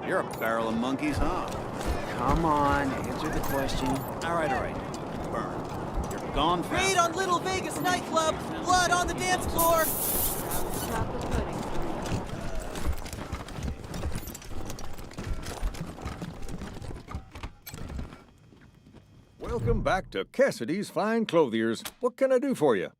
You're a barrel of monkeys, huh? Come on, answer the question. All right. Burn. You're gone fast. Raid on Little Vegas nightclub! Blood on the dance floor! Chocolate pudding. Welcome back to Cassidy's Fine Clothiers. What can I do for you?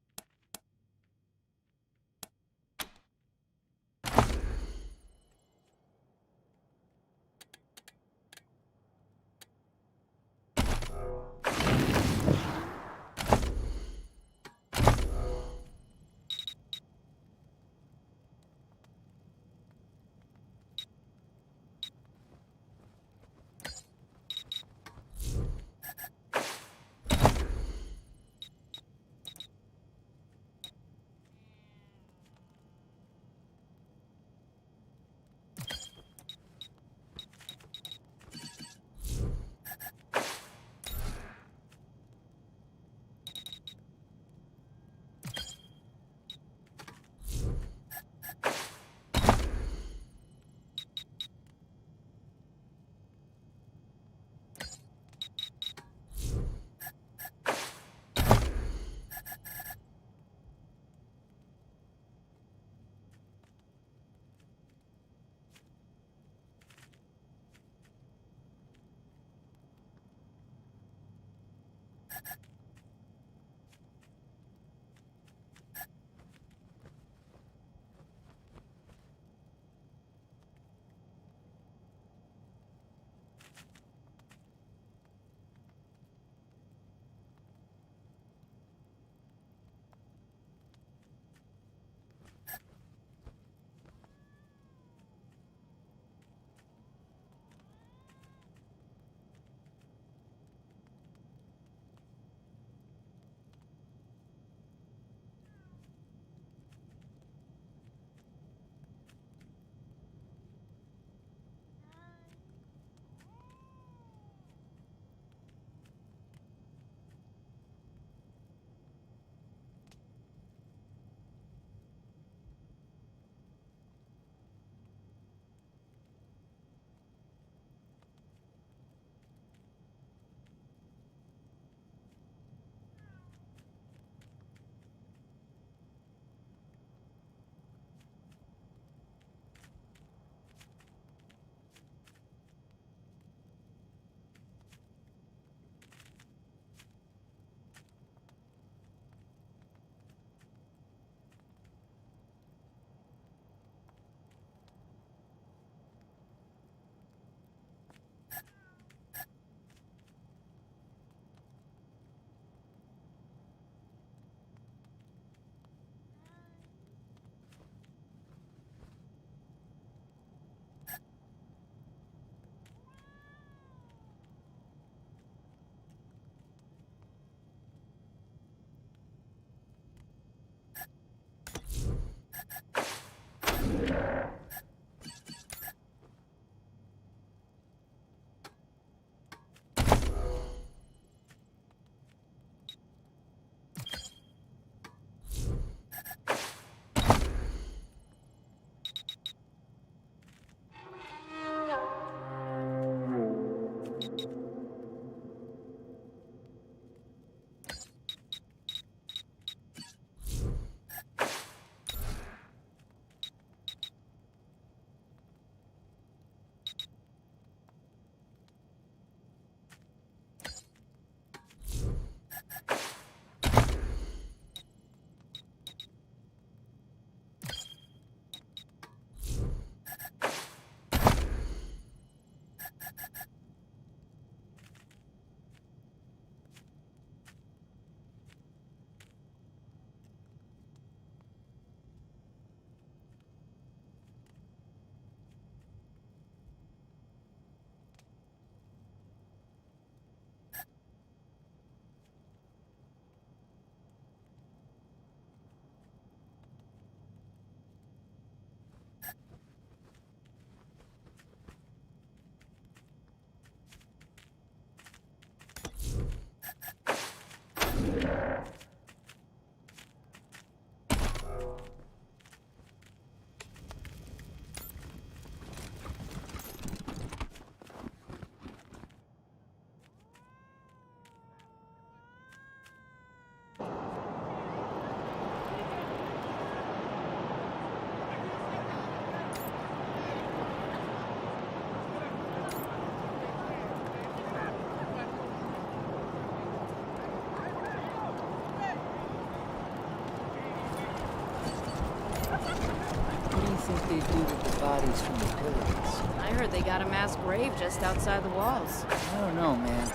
think they do with the bodies from the pillars? I heard they got a mass grave just outside the walls. I don't know, man.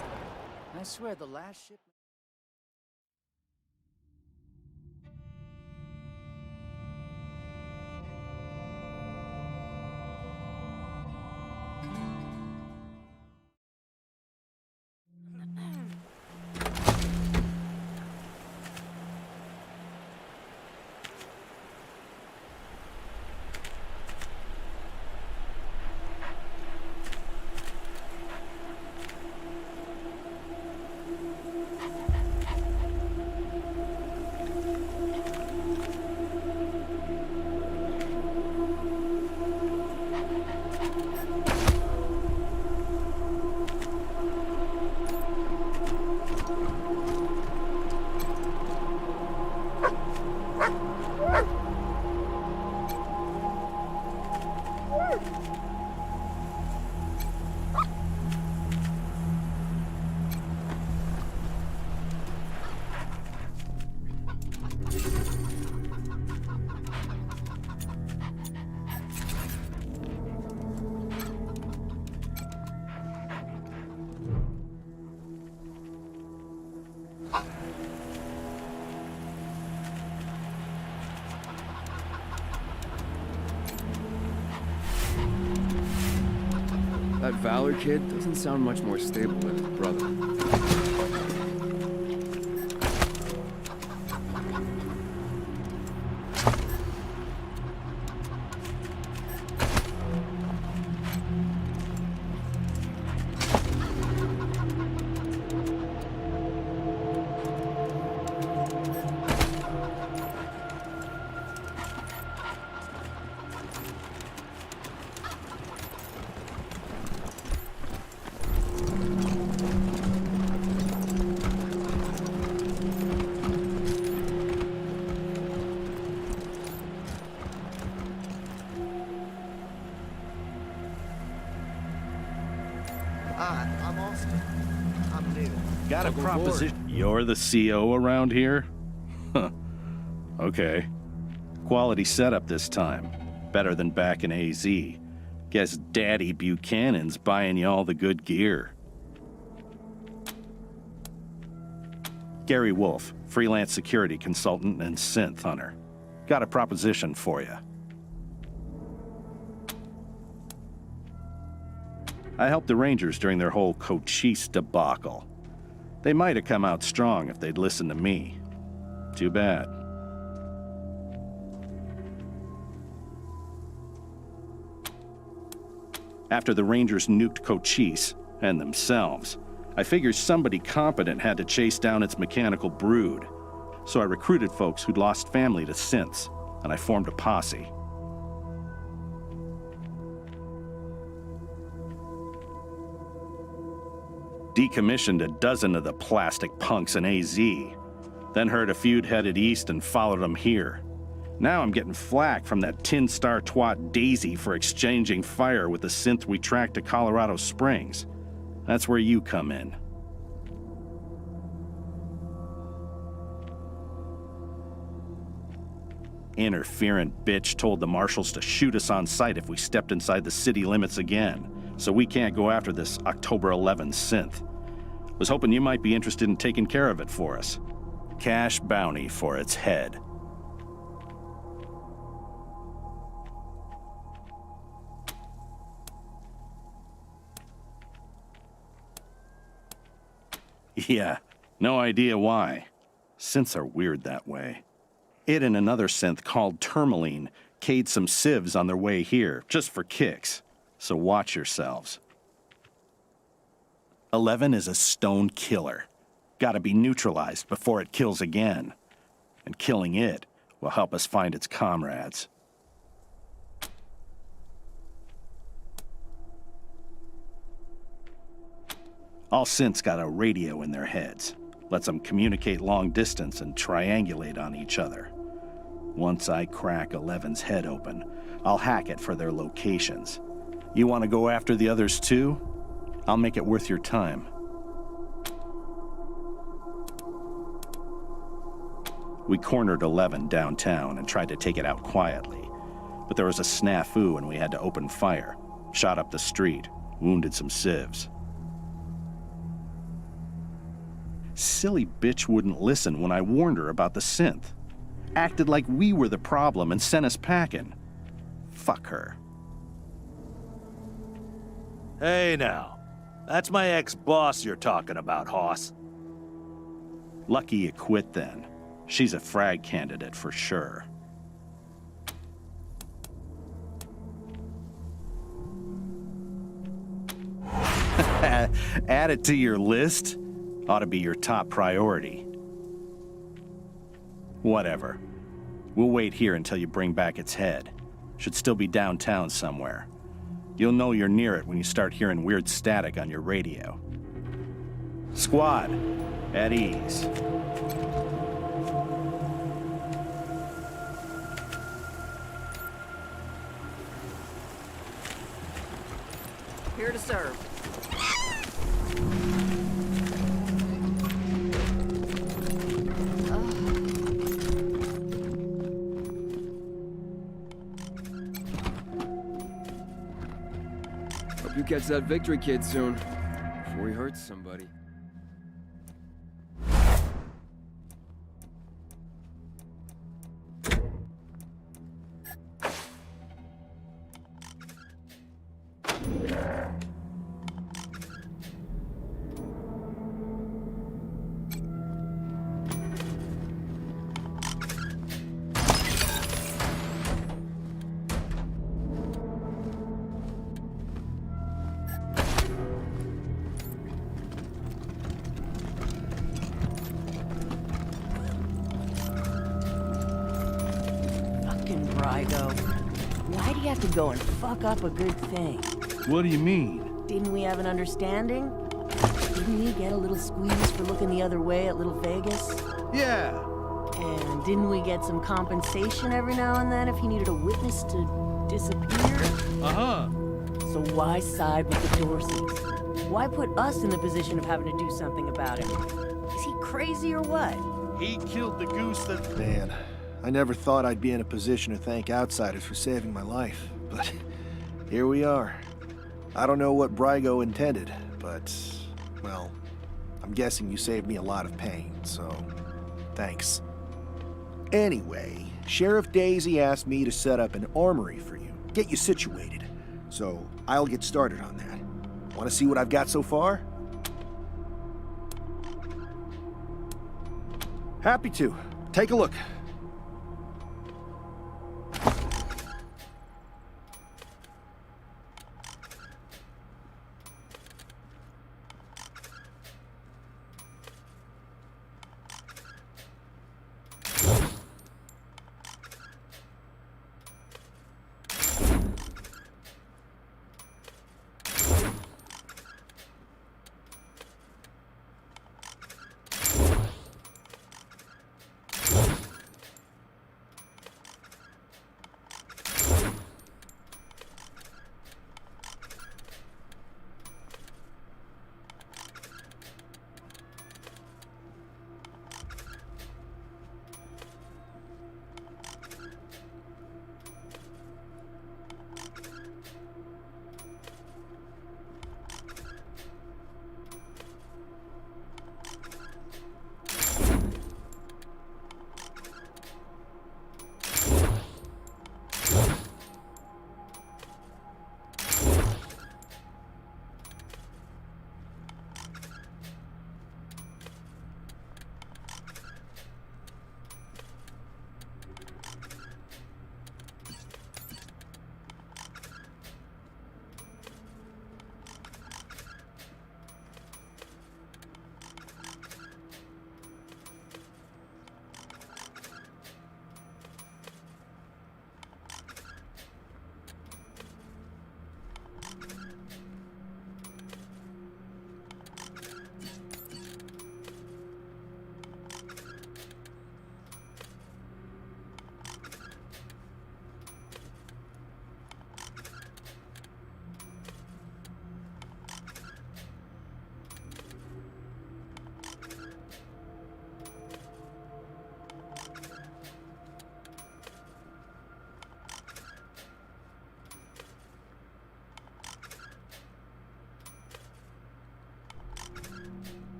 I swear the last ship... That Valor kid doesn't sound much more stable than his brother. I'm Austin. I'm new. Got a Welcome proposition. You're the CO around here? Huh. Okay. Quality setup this time. Better than back in AZ. Guess Daddy Buchanan's buying you all the good gear. Gary Wolf, freelance security consultant and synth hunter. Got a proposition for you. I helped the Rangers during their whole Cochise debacle. They might have come out strong if they'd listened to me. Too bad. After the Rangers nuked Cochise, and themselves, I figured somebody competent had to chase down its mechanical brood. So I recruited folks who'd lost family to synths, and I formed a posse. Decommissioned a dozen of the plastic punks in AZ, then heard a feud headed east and followed them here. Now I'm getting flack from that tin star twat Daisy for exchanging fire with the synth we tracked to Colorado Springs. That's where you come in. Interferent bitch told the marshals to shoot us on sight if we stepped inside the city limits again, so we can't go after this October 11 synth. Was hoping you might be interested in taking care of it for us. Cash bounty for its head. Yeah, no idea why. Synths are weird that way. It and another synth called Tourmaline K'd some civs on their way here, just for kicks. So watch yourselves. 11 is a stone killer. Gotta be neutralized before it kills again. And killing it will help us find its comrades. All synths got a radio in their heads. Lets them communicate long distance and triangulate on each other. Once I crack 11's head open, I'll hack it for their locations. You want to go after the others too? I'll make it worth your time. We cornered 11 downtown and tried to take it out quietly. but there was a snafu and we had to open fire. Shot up the street, wounded some civs. Silly bitch wouldn't listen when I warned her about the synth. Acted like we were the problem and sent us packing. Fuck her. Hey now, that's my ex-boss you're talking about, Hoss. Lucky you quit then. She's a frag candidate for sure. Add it to your list? Ought to be your top priority. Whatever. We'll wait here until you bring back its head. Should still be downtown somewhere. You'll know you're near it when you start hearing weird static on your radio. Squad, at ease. Here to serve. Hope you catch that victory kid soon, before he hurts somebody. Why do you have to go and fuck up a good thing? What do you mean? Didn't we have an understanding? Didn't we get a little squeeze for looking the other way at Little Vegas? Yeah. And didn't we get some compensation every now and then if he needed a witness to disappear? Uh-huh. So why side with the Dorseys? Why put us in the position of having to do something about him? Is he crazy or what? He killed the goose that... Man, I never thought I'd be in a position to thank outsiders for saving my life, but here we are. I don't know what Brygo intended, but, well, I'm guessing you saved me a lot of pain, so thanks. Anyway, Sheriff Daisy asked me to set up an armory for you, get you situated, so I'll get started on that. Want to see what I've got so far? Happy to. Take a look.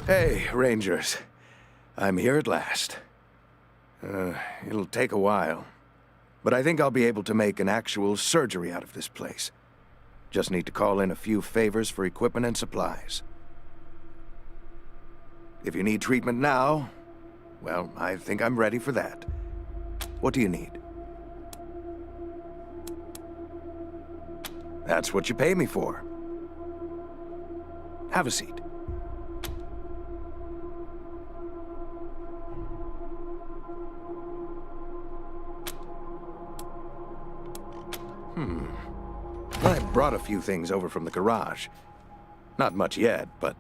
Hey, Rangers. I'm here at last. It'll take a while, but I think I'll be able to make an actual surgery out of this place. Just need to call in a few favors for equipment and supplies. If you need treatment now, well, I think I'm ready for that. What do you need? That's what you pay me for. Have a seat. I brought a few things over from the garage. Not much yet, but...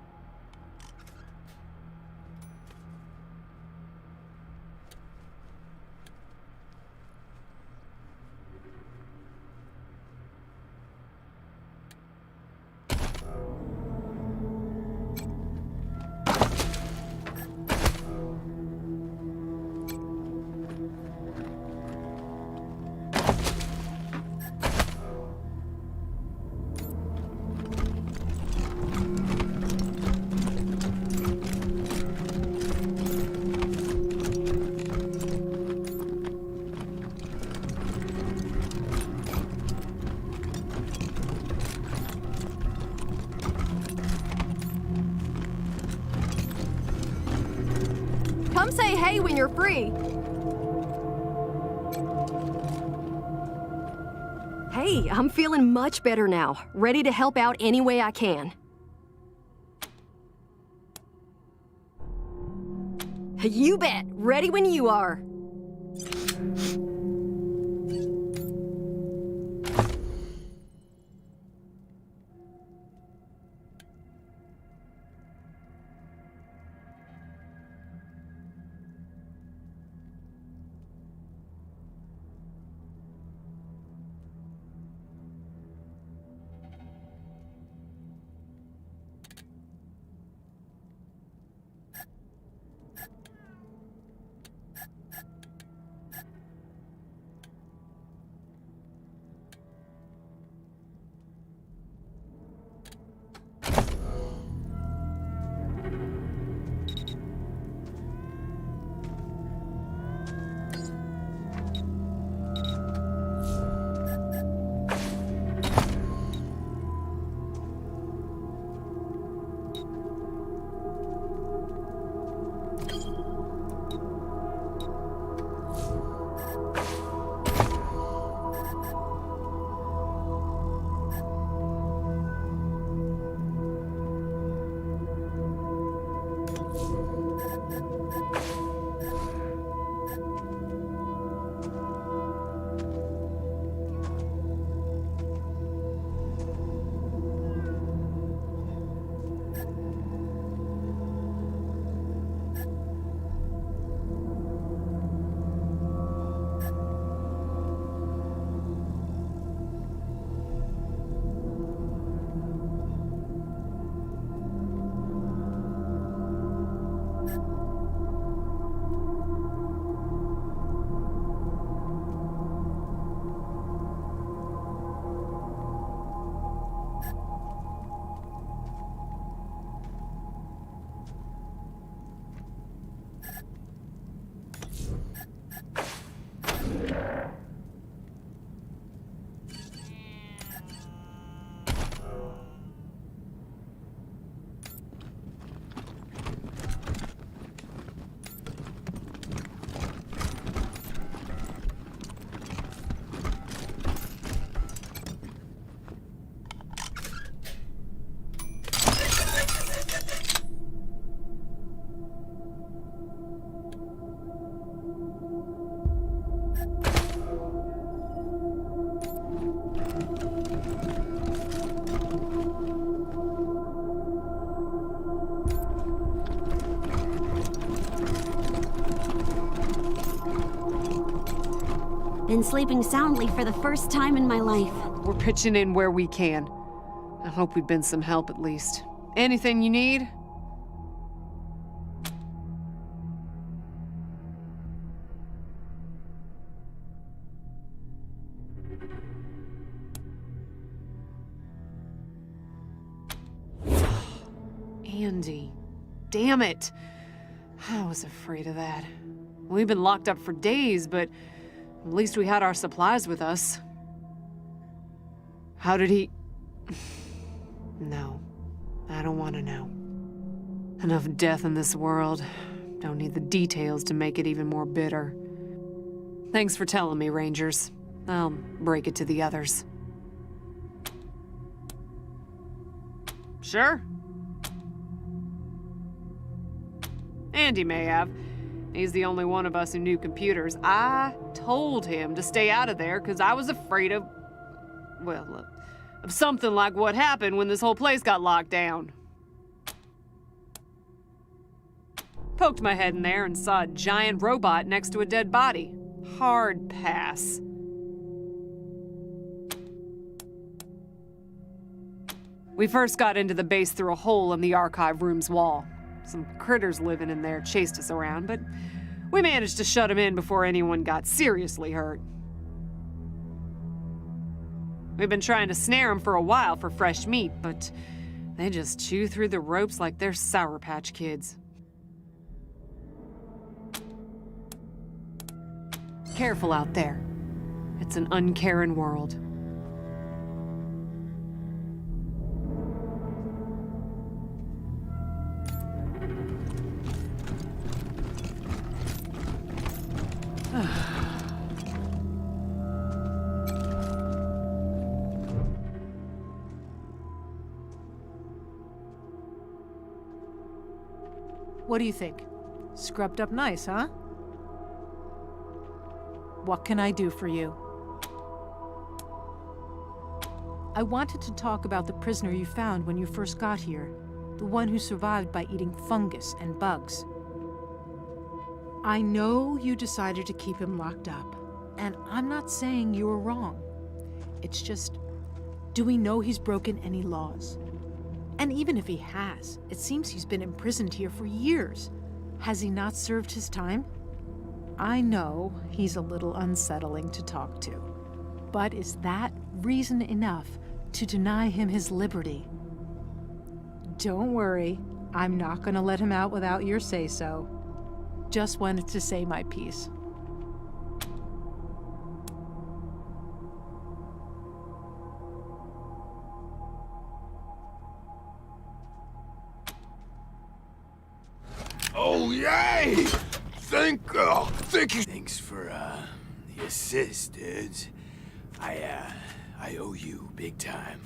Come say hey when you're free. Hey, I'm feeling much better now. Ready to help out any way I can. You bet. Ready when you are. Been sleeping soundly for the first time in my life. We're pitching in where we can. I hope we've been some help at least. Anything you need? Andy. Damn it. I was afraid of that. We've been locked up for days, but at least we had our supplies with us. How did he... No. I don't want to know. Enough death in this world. Don't need the details to make it even more bitter. Thanks for telling me, Rangers. I'll break it to the others. Sure. Andy may have. He's the only one of us who knew computers. I told him to stay out of there because I was afraid of... well, of something like what happened when this whole place got locked down. Poked my head in there and saw a giant robot next to a dead body. Hard pass. We first got into the base through a hole in the archive room's wall. Some critters living in there chased us around, but we managed to shut them in before anyone got seriously hurt. We've been trying to snare them for a while for fresh meat, but they just chew through the ropes like they're Sour Patch Kids. Careful out there. It's an uncaring world. What do you think? Scrubbed up nice, huh? What can I do for you? I wanted to talk about the prisoner you found when you first got here. The one who survived by eating fungus and bugs. I know you decided to keep him locked up, and I'm not saying you were wrong. It's just, do we know he's broken any laws? And even if he has, it seems he's been imprisoned here for years. Has he not served his time? I know he's a little unsettling to talk to, but is that reason enough to deny him his liberty? Don't worry, I'm not gonna let him out without your say-so. Just wanted to say my piece. Oh, yay! Thank you. Thanks for, the assist, dudes. I owe you big time.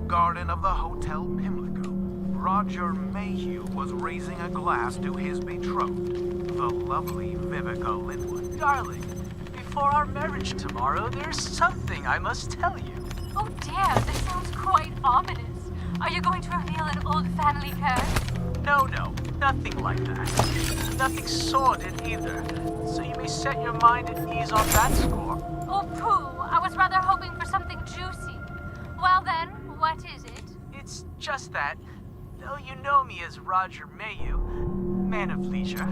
Garden of the Hotel Pimlico, Roger Mayhew was raising a glass to his betrothed, the lovely Vivica Linwood. Darling, before our marriage tomorrow, there's something I must tell you. Oh dear, this sounds quite ominous. Are you going to reveal an old family curse? No, nothing like that. Nothing sordid either, so you may set your mind at ease on that score. Oh pooh, I was rather hoping for something juicy. Well then, what is it? It's just that, though you know me as Roger Mayhew, man of leisure,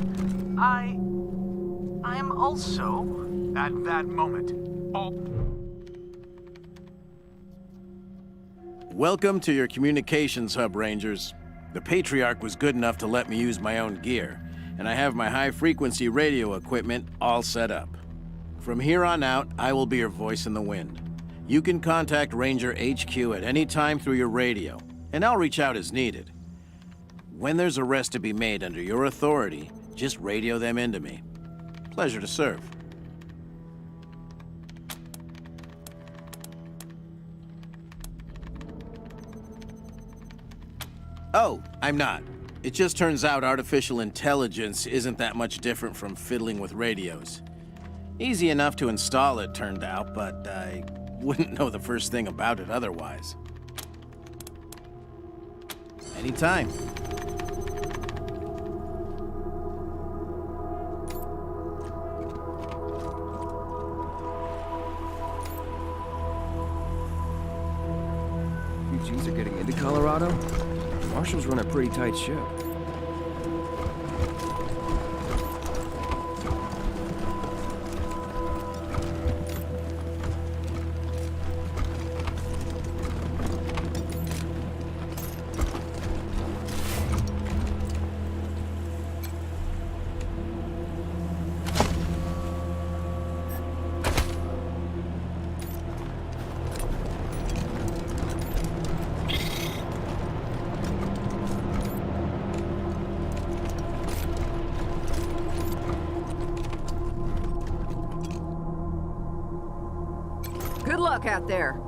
I am also... At that moment, Welcome to your communications hub, Rangers. The Patriarch was good enough to let me use my own gear, and I have my high-frequency radio equipment all set up. From here on out, I will be your voice in the wind. You can contact Ranger HQ at any time through your radio, and I'll reach out as needed. When there's a arrest to be made under your authority, just radio them into me. Pleasure to serve. Oh, I'm not. It just turns out artificial intelligence isn't that much different from fiddling with radios. Easy enough to install, it turned out, but I wouldn't know the first thing about it otherwise. Anytime. Refugees are getting into Colorado? Marshals run a pretty tight ship. Good luck out there.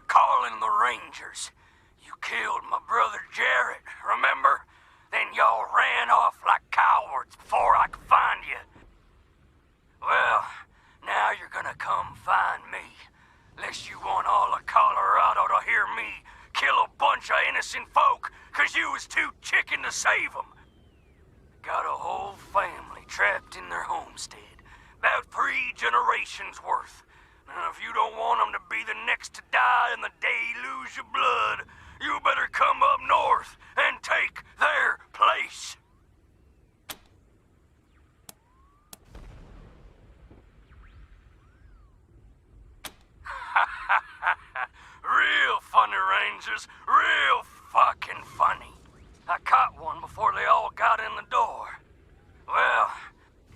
Calling the Rangers. You killed my brother Jarrett, remember? Then y'all ran off like cowards before I could find you. Well, now you're gonna come find me. Unless you want all of Colorado to hear me kill a bunch of innocent folk, 'cause you was too chicken to save them. Got a whole family trapped in their homestead. About 3 generations worth. And if you don't want them to be the next to die and the day you lose your blood, you better come up north and take their place. Real funny, Rangers. Real fucking funny. I caught one before they all got in the door. Well,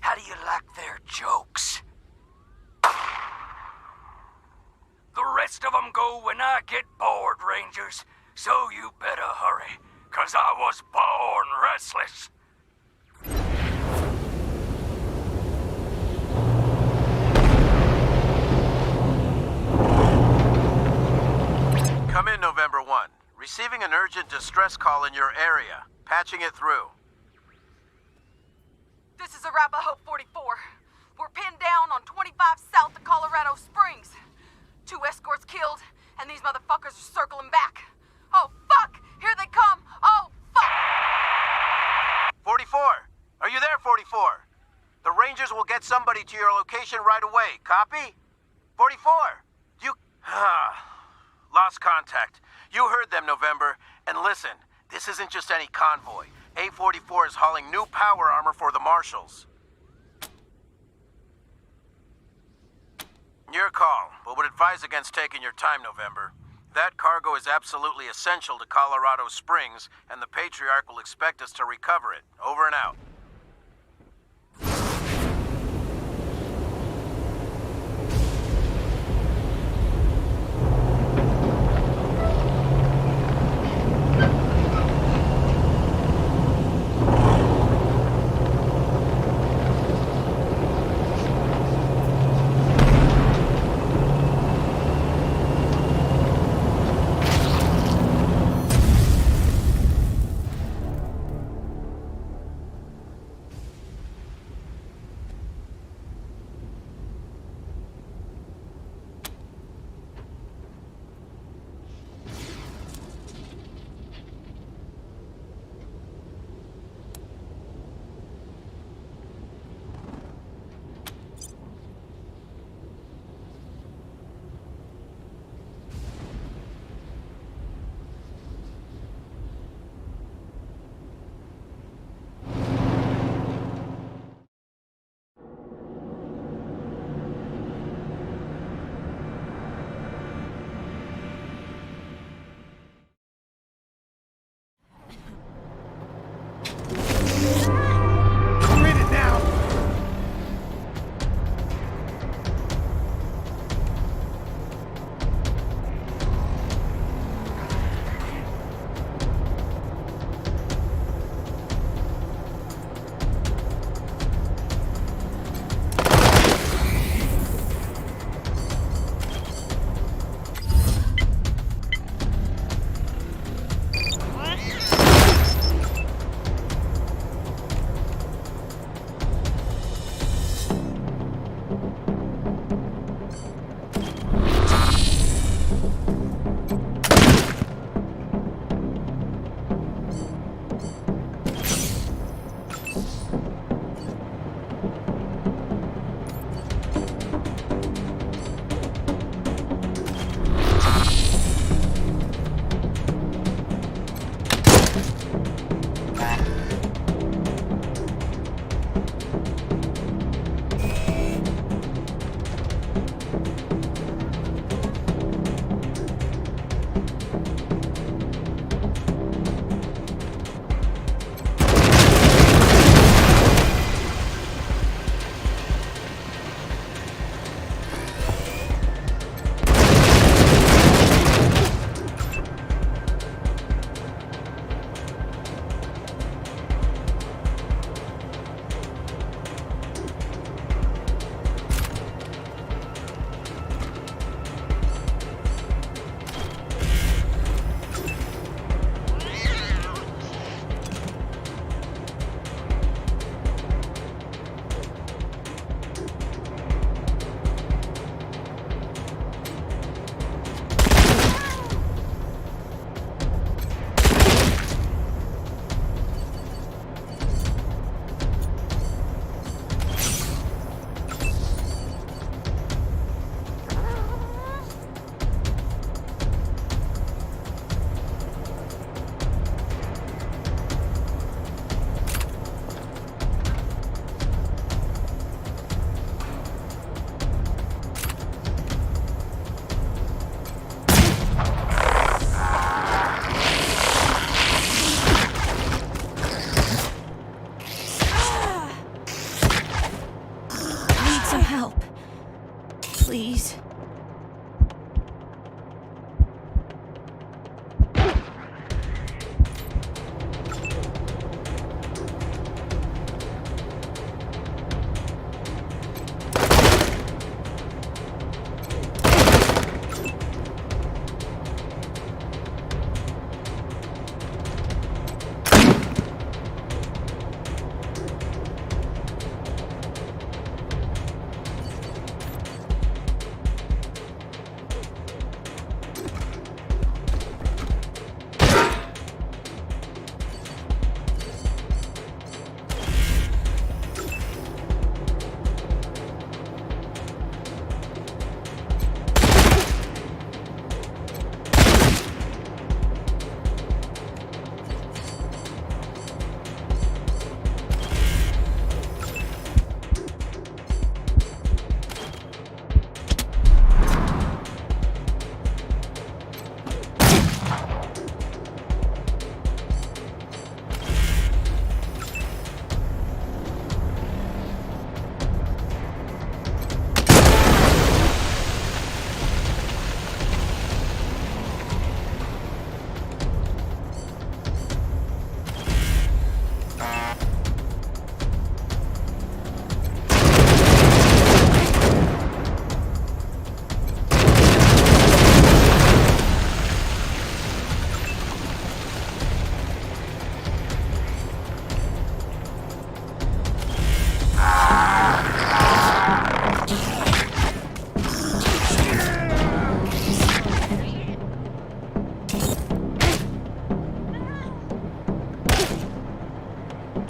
how do you like their jokes? The rest of them go when I get bored, Rangers. So you better hurry, 'cause I was born restless. Come in, November 1. Receiving an urgent distress call in your area. Patching it through. This is Arapahoe 44. We're pinned down on 25 south of Colorado Springs. 2 escorts killed, and these motherfuckers are circling back. Oh, fuck! Here they come! Oh, fuck! 44! Are you there, 44? The Rangers will get somebody to your location right away. Copy? 44! You... Lost contact. You heard them, November. And listen, this isn't just any convoy. A44 is hauling new power armor for the Marshals. Your call, but would advise against taking your time, November. That cargo is absolutely essential to Colorado Springs, and the Patriarch will expect us to recover it. Over and out. help. Please.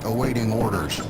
Awaiting orders.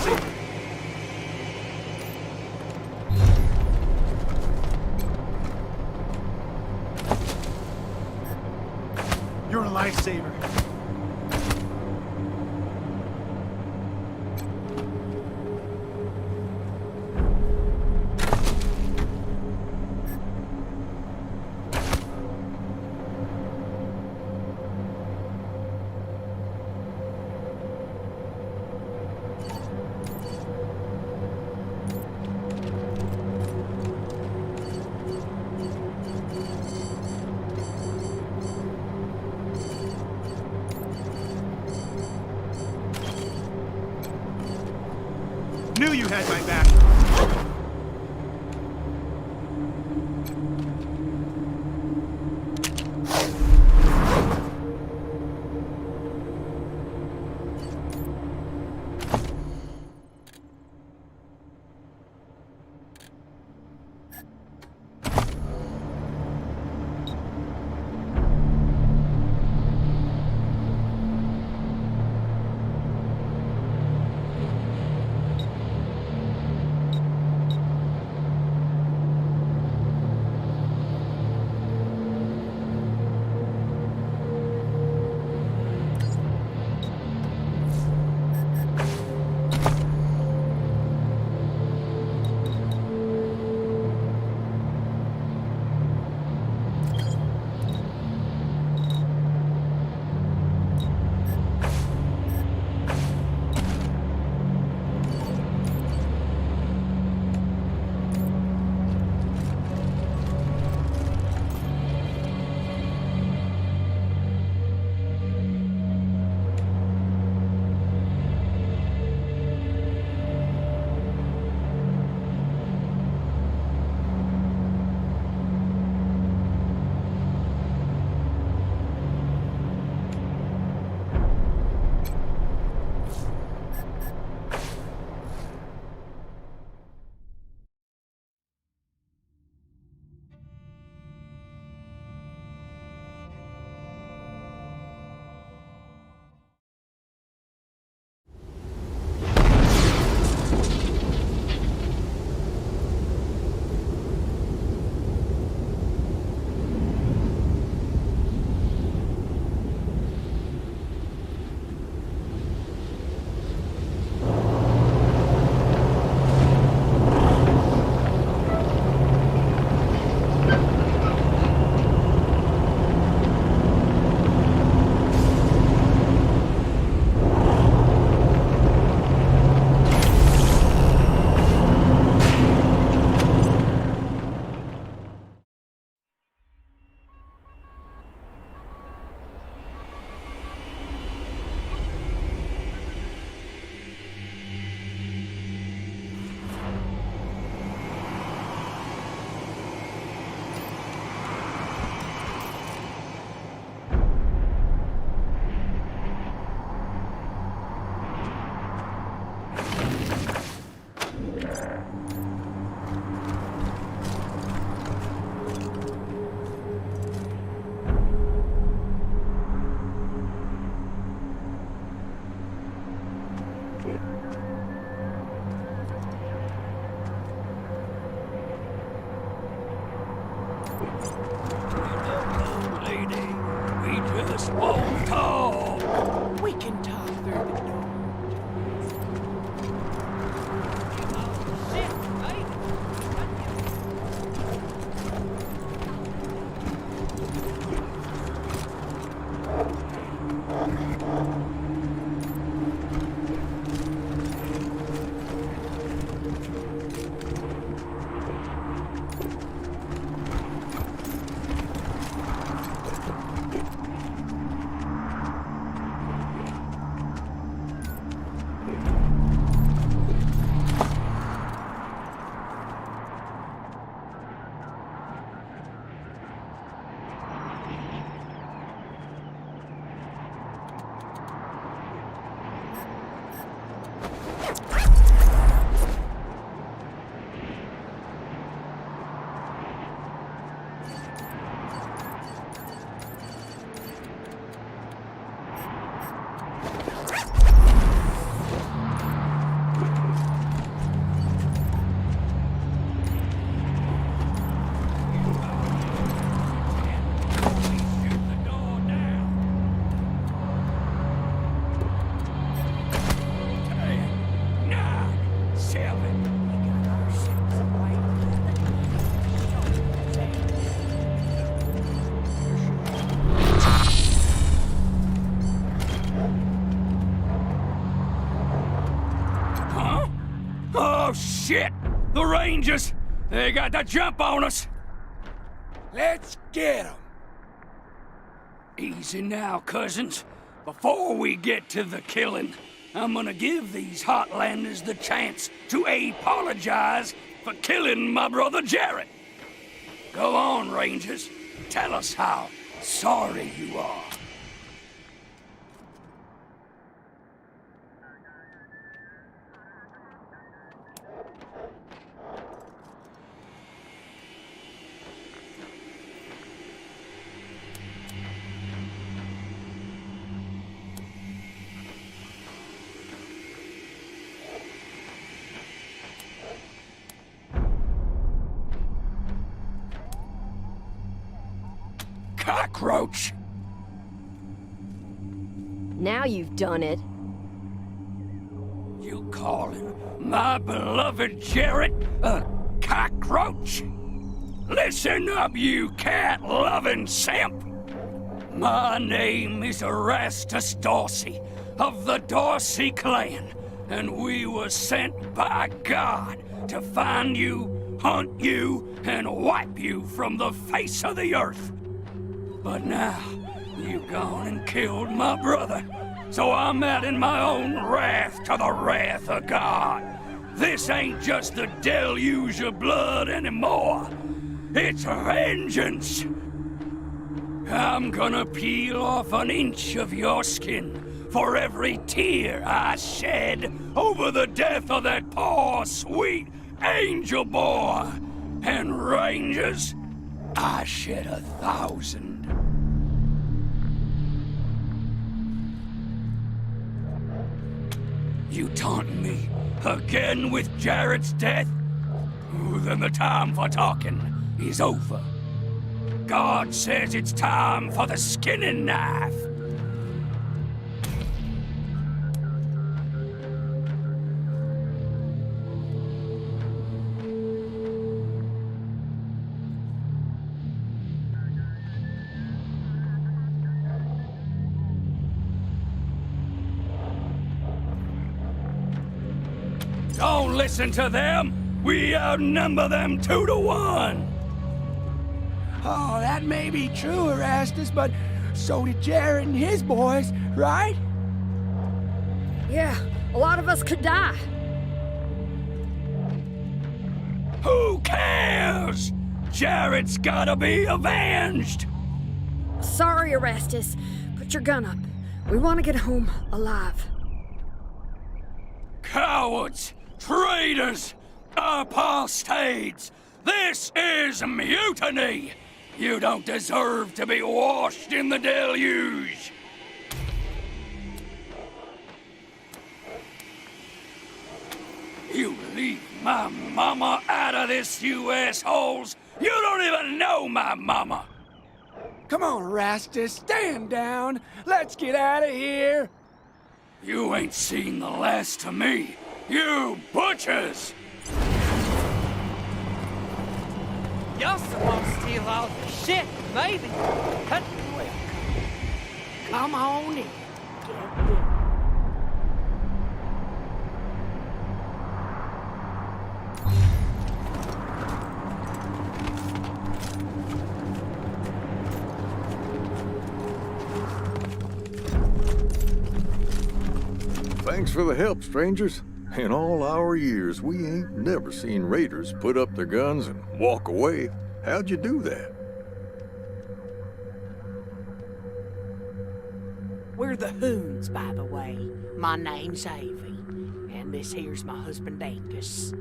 lifesaver. You're a lifesaver. Knew you had my back. just won't talk. We can talk through the door. Oh, shit! The Rangers! They got the jump on us! Let's get them. Easy now, cousins. Before we get to the killing, I'm gonna give these Heartlanders the chance to apologize for killing my brother Jarrett. Go on, Rangers. Tell us how sorry you are. Cockroach! Now you've done it. You calling my beloved Jarrett a cockroach? Listen up, you cat-loving simp! My name is Erastus Dorsey of the Dorsey clan, and we were sent by God to find you, hunt you, and wipe you from the face of the earth. But now, you've gone and killed my brother, so I'm adding my own wrath to the wrath of God. This ain't just the deluge of blood anymore. It's vengeance. I'm gonna peel off an inch of your skin for every tear I shed over the death of that poor, sweet angel boy. And Rangers, I shed 1,000. You taunting me again with Jarrett's death? Then the time for talking is over. God says it's time for the skinning knife. Don't listen to them! We outnumber them 2 to 1! Oh, that may be true, Erastus, but so did Jarrett and his boys, right? Yeah, a lot of us could die. Who cares? Jarrett's gotta be avenged! Sorry, Erastus. Put your gun up. We want to get home alive. Cowards! Traitors! Apostates! This is mutiny! You don't deserve to be washed in the deluge! You leave my mama out of this, you assholes! You don't even know my mama! Come on, Erastus, stand down. Let's get out of here. You ain't seen the last of me, you butchers! You're supposed to steal all the shit, maybe. Cut the whip. Come on in. Thanks for the help, strangers. In all our years, we ain't never seen raiders put up their guns and walk away. How'd you do that? We're the Hoons, by the way. My name's Avie, and this here's my husband Angus.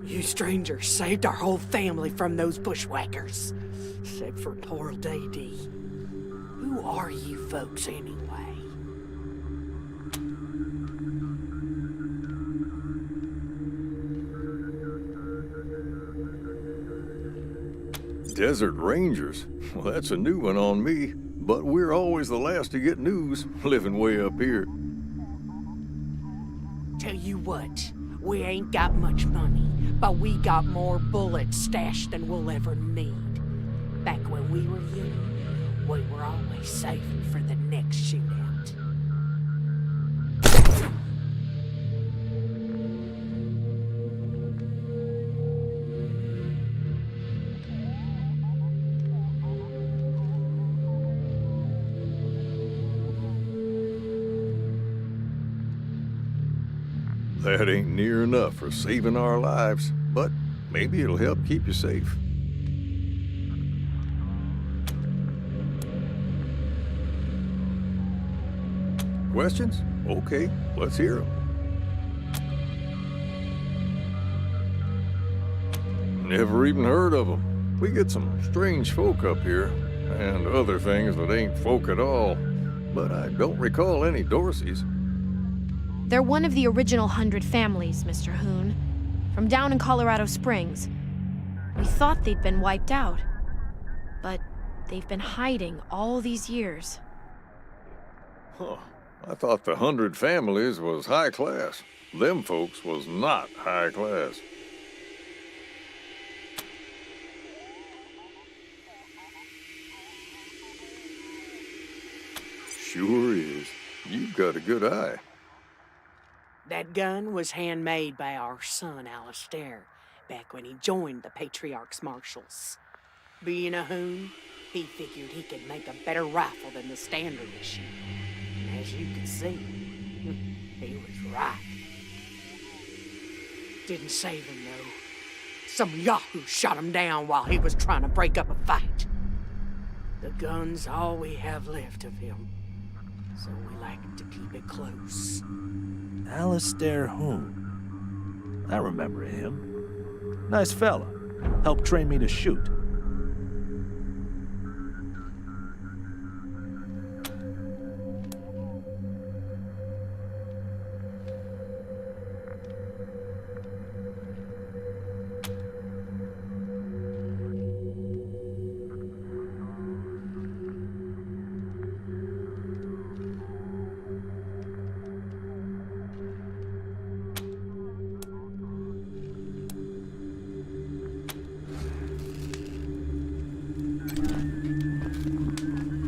You strangers saved our whole family from those bushwhackers. Except for poor Dee. Who are you folks anyway? Desert Rangers? Well, that's a new one on me. But we're always the last to get news, living way up here. Tell you what, we ain't got much money, but we got more bullets stashed than we'll ever need. Back when we were young, we were always saving for the next shootout. That ain't near enough for saving our lives, but maybe it'll help keep you safe. Questions? Okay, let's hear them. Never even heard of them. We get some strange folk up here, and other things that ain't folk at all, but I don't recall any Dorseys. They're one of the original 100 families, Mr. Hoon, from down in Colorado Springs. We thought they'd been wiped out, but they've been hiding all these years. Huh. I thought the 100 families was high class. Them folks was not high class. Sure is. You've got a good eye. That gun was handmade by our son, Alistair, back when he joined the Patriarch's Marshals. Being a Hoon, he figured he could make a better rifle than the standard issue. And as you can see, he was right. Didn't save him, though. Some yahoo shot him down while he was trying to break up a fight. The gun's all we have left of him, so we like to keep it close. Alistair Hoon. I remember him. Nice fella. Helped train me to shoot.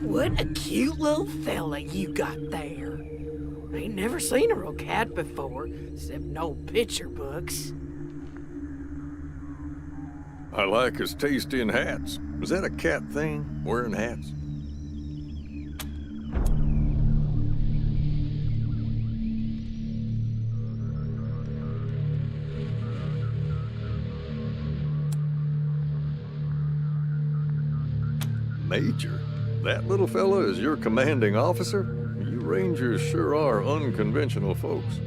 What a cute little fella you got there. Ain't never seen a real cat before, except no picture books. I like his taste in hats. Was that a cat thing, wearing hats? Major? That little fella is your commanding officer? You Rangers sure are unconventional folks.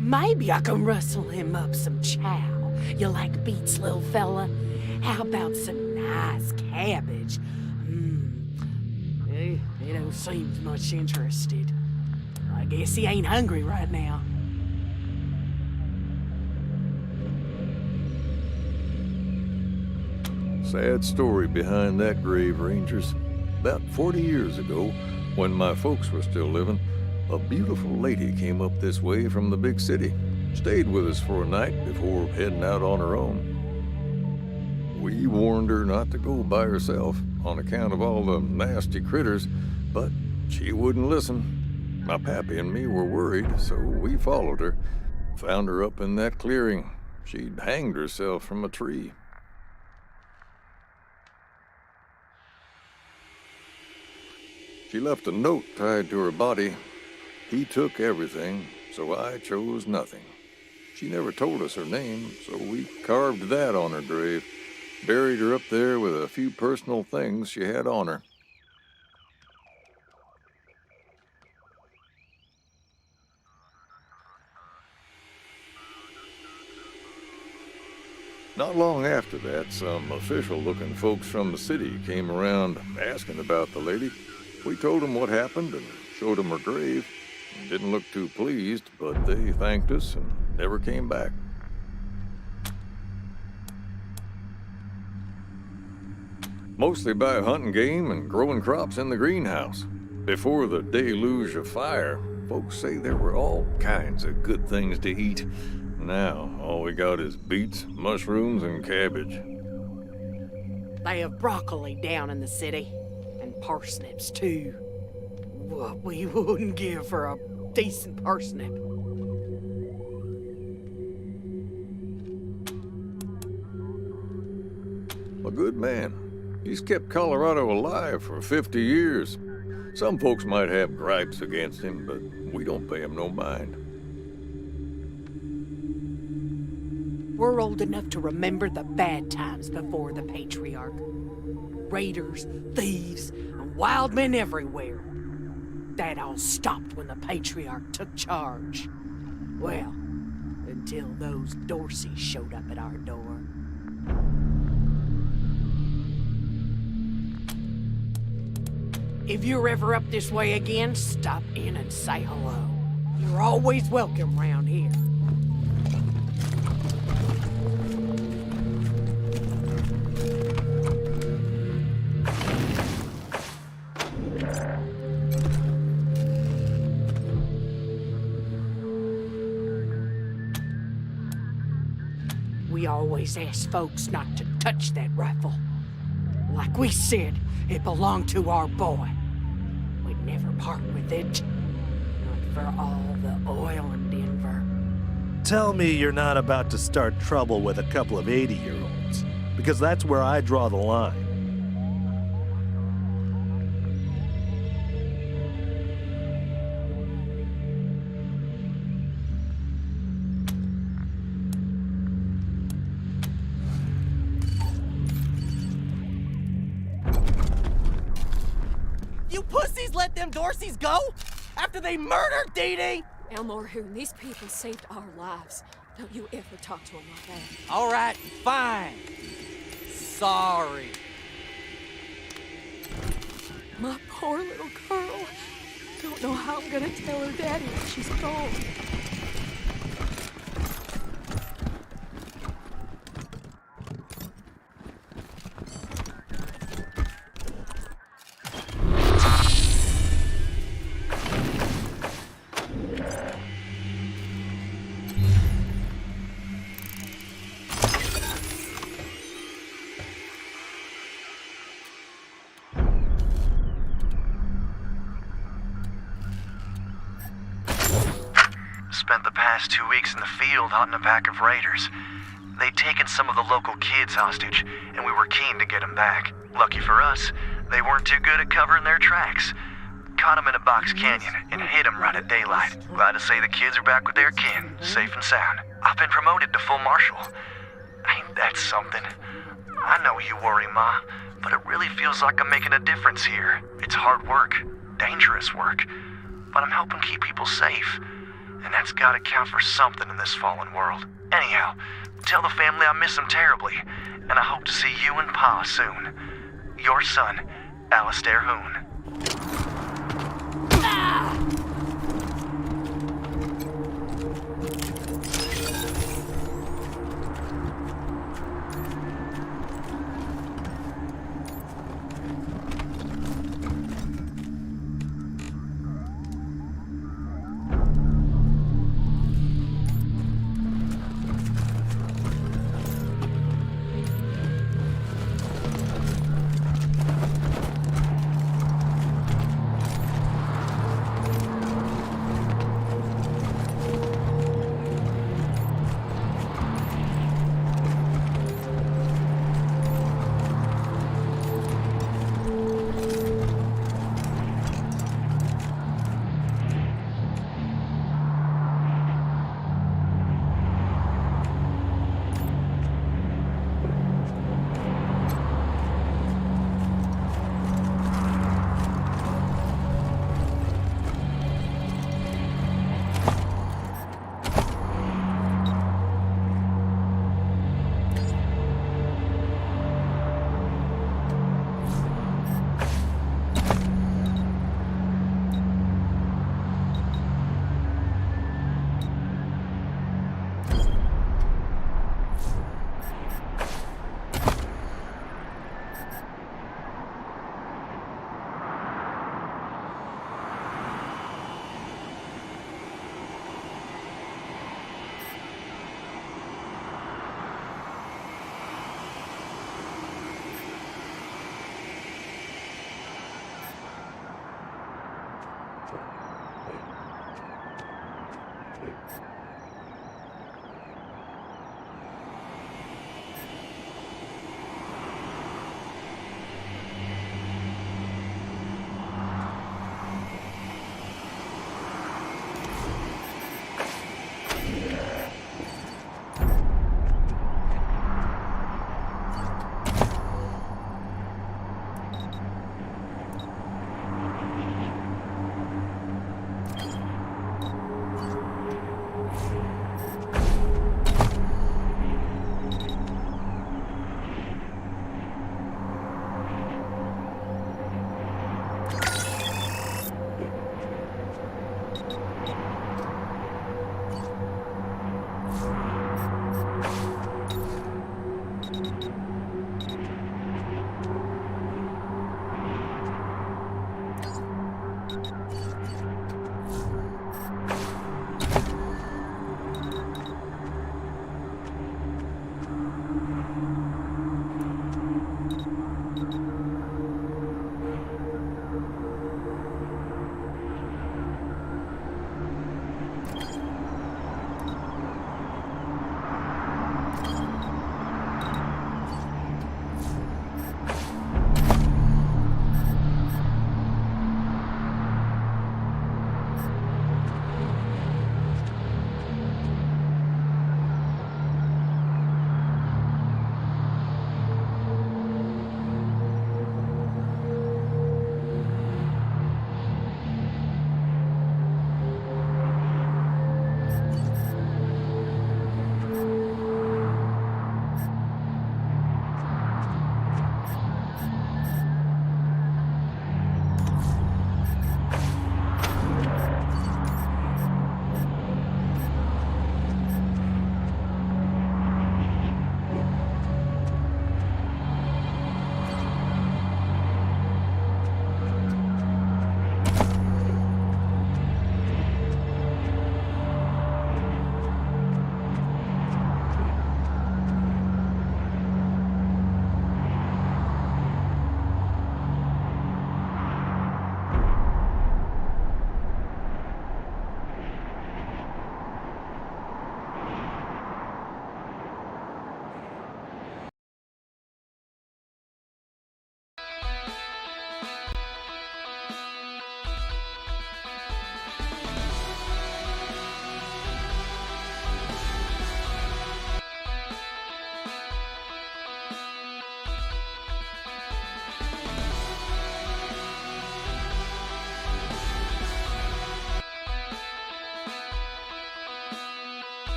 Maybe I can rustle him up some chow. You like beets, little fella? How about some nice cabbage? He don't seem much interested. I guess he ain't hungry right now. Sad story behind that grave, Rangers. About 40 years ago, when my folks were still living, a beautiful lady came up this way from the big city. Stayed with us for a night before heading out on her own. We warned her not to go by herself on account of all the nasty critters, but she wouldn't listen. My pappy and me were worried, so we followed her. Found her up in that clearing. She'd hanged herself from a tree. She left a note tied to her body. He took everything, so I chose nothing. She never told us her name, so we carved that on her grave. Buried her up there with a few personal things she had on her. Not long after that, some official-looking folks from the city came around asking about the lady. We told them what happened and showed them her grave. Didn't look too pleased, but they thanked us and never came back. Mostly by hunting game and growing crops in the greenhouse. Before the deluge of fire, folks say there were all kinds of good things to eat. Now, all we got is beets, mushrooms, and cabbage. They have broccoli down in the city. Parsnips, too. What we wouldn't give for a decent parsnip. A good man. He's kept Colorado alive for 50 years. Some folks might have gripes against him, but we don't pay him no mind. We're old enough to remember the bad times before the Patriarch. Raiders, thieves, and wild men everywhere. That all stopped when the Patriarch took charge. Well, until those Dorseys showed up at our door. If you're ever up this way again, stop in and say hello. You're always welcome round here. We always ask folks not to touch that rifle. Like we said, it belonged to our boy. We'd never part with it. Not for all the oil in Denver. Tell me you're not about to start trouble with a couple of 80-year-olds, because that's where I draw the line. You pussies let them Dorseys go? After they murdered Dee Dee? Elmore Hoon, these people saved our lives. Don't you ever talk to them like that. All right, fine. Sorry. My poor little girl. Don't know how I'm gonna tell her daddy when she's gone. Spent the past 2 weeks in the field hunting a pack of raiders. They'd taken some of the local kids hostage, and we were keen to get them back. Lucky for us, they weren't too good at covering their tracks. Caught them in a box canyon and hit them right at daylight. Glad to say the kids are back with their kin, safe and sound. I've been promoted to full marshal. Ain't that something? I know you worry, Ma, but it really feels like I'm making a difference here. It's hard work, dangerous work, but I'm helping keep people safe. And that's gotta count for something in this fallen world. Anyhow, tell the family I miss them terribly, and I hope to see you and Pa soon. Your son, Alistair Hoon.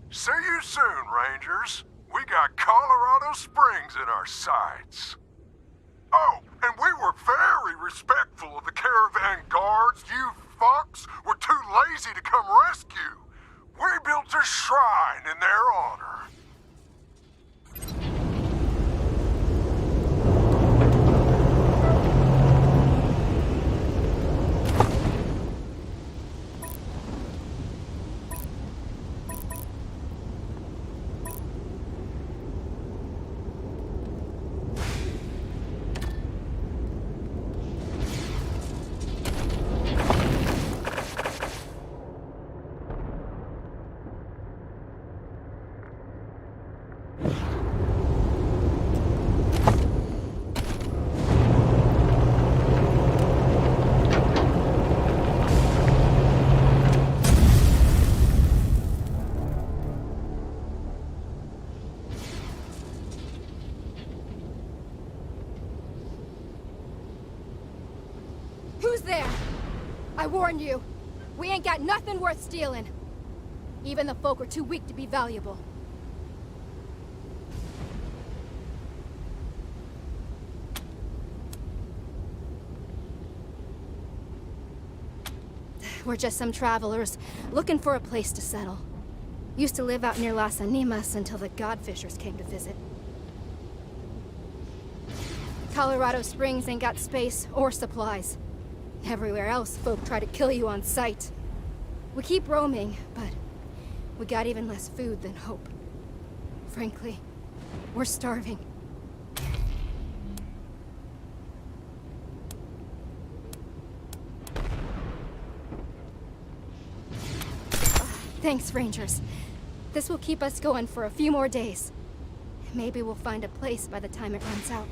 See you soon, Rangers. We got Colorado Springs in our sights. Oh, and we were very respectful of the caravan guards. You fucks were too lazy to come rescue. We built a shrine in their honor. Who's there? I warned you. We ain't got nothing worth stealing. Even the folk are too weak to be valuable. We're just some travelers looking for a place to settle. Used to live out near Las Animas until the Godfishers came to visit. Colorado Springs ain't got space or supplies. Everywhere else, folk try to kill you on sight. We keep roaming, but we got even less food than hope. Frankly, we're starving. Thanks, Rangers. This will keep us going for a few more days. Maybe we'll find a place by the time it runs out.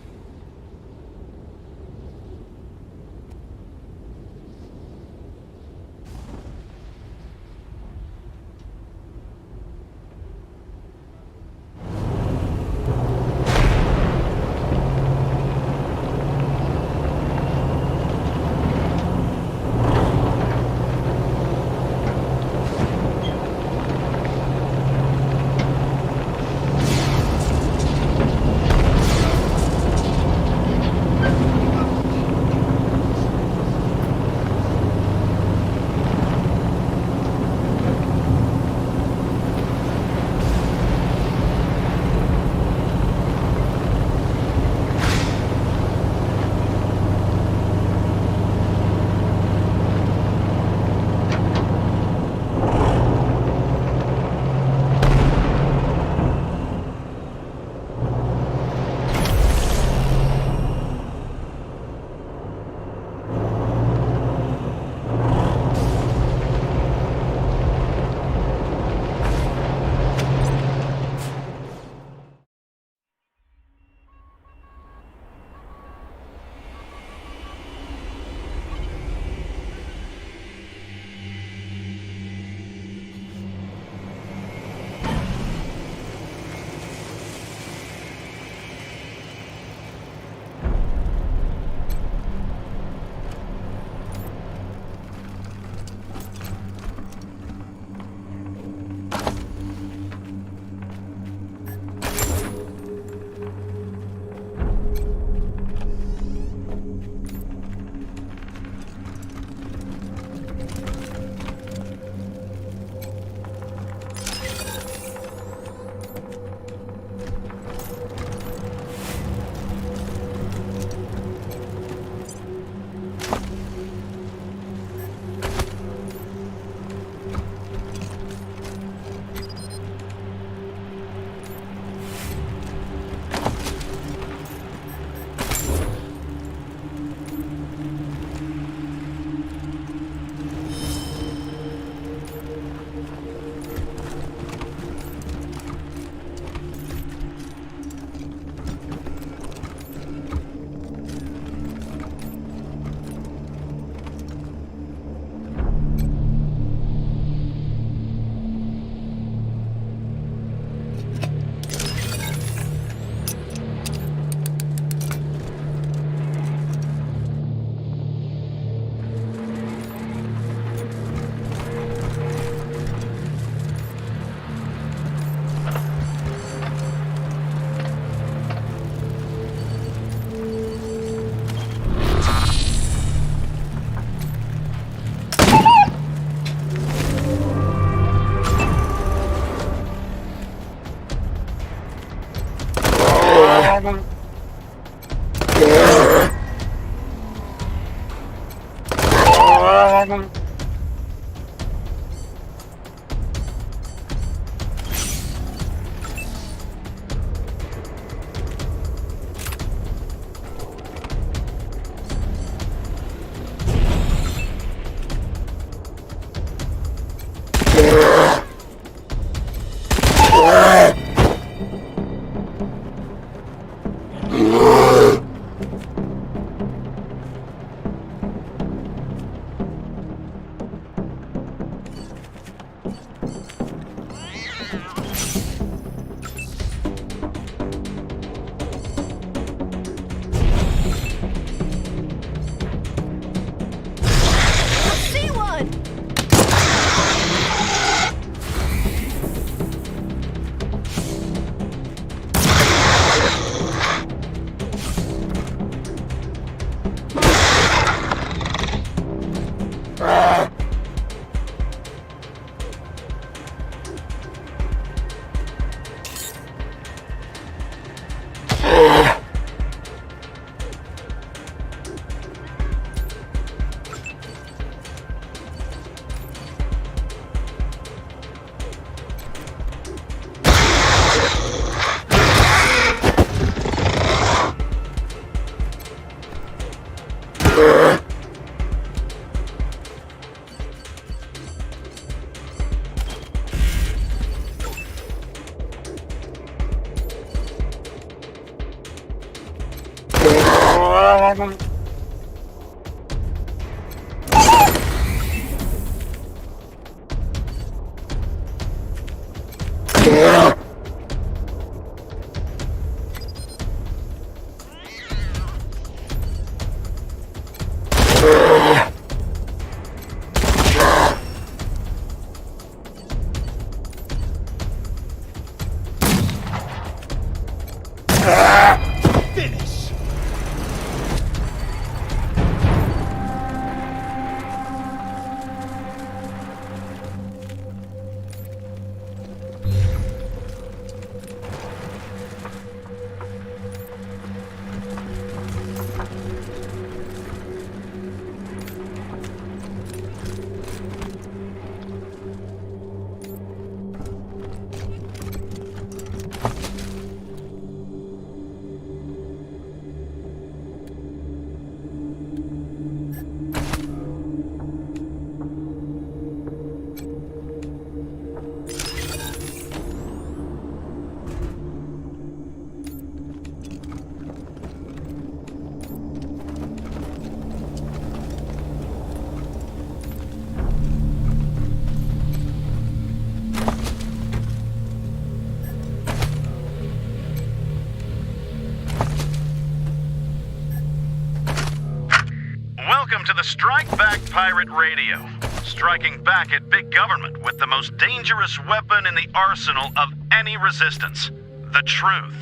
Welcome to the Strike Back Pirate Radio. Striking back at big government with the most dangerous weapon in the arsenal of any resistance. The truth.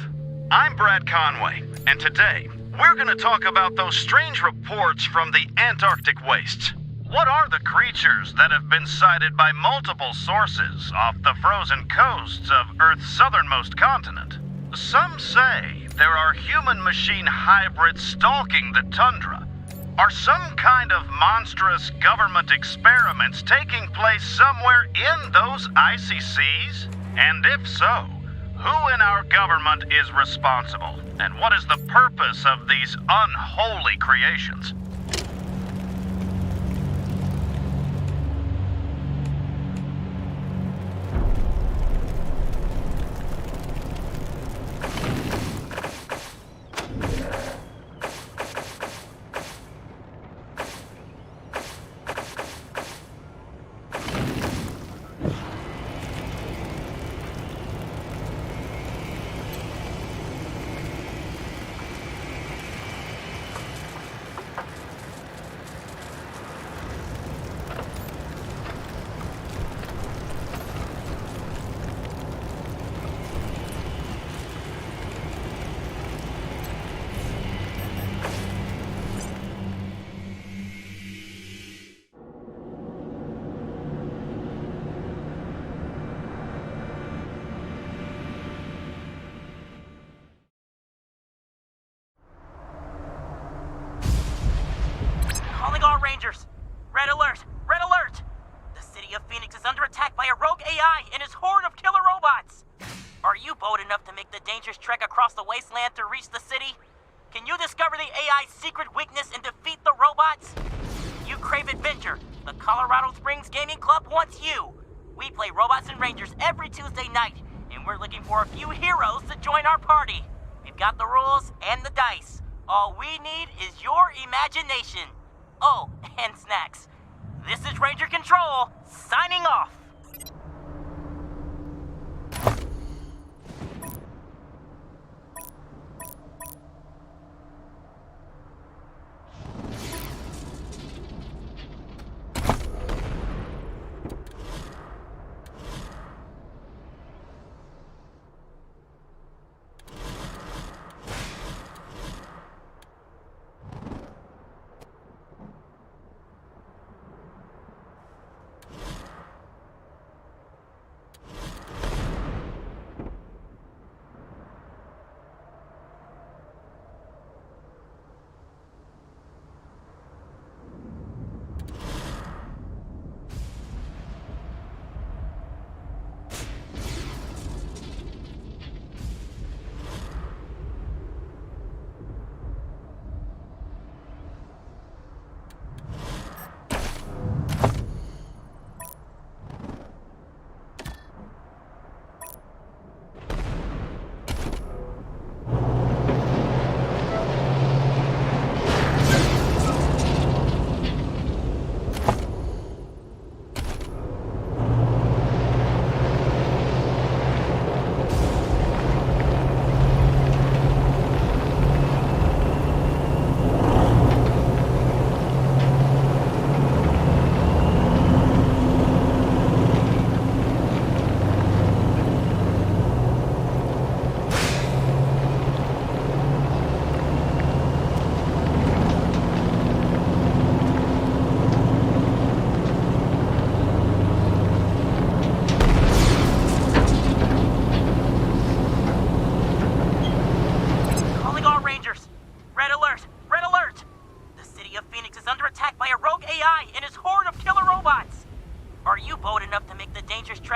I'm Brad Conway, and today, we're gonna talk about those strange reports from the Antarctic wastes. What are the creatures that have been sighted by multiple sources off the frozen coasts of Earth's southernmost continent? Some say there are human-machine hybrids stalking the tundra. Are some kind of monstrous government experiments taking place somewhere in those icy seas? And if so, who in our government is responsible? And what is the purpose of these unholy creations? Rangers! Red alert! Red alert! The city of Phoenix is under attack by a rogue AI and his horde of killer robots! Are you bold enough to make the dangerous trek across the wasteland to reach the city? Can you discover the AI's secret weakness and defeat the robots? You crave adventure. The Colorado Springs Gaming Club wants you. We play Robots and Rangers every Tuesday night, and we're looking for a few heroes to join our party. We've got the rules and the dice. All we need is your imagination. Oh, and snacks. This is Ranger Control, signing off.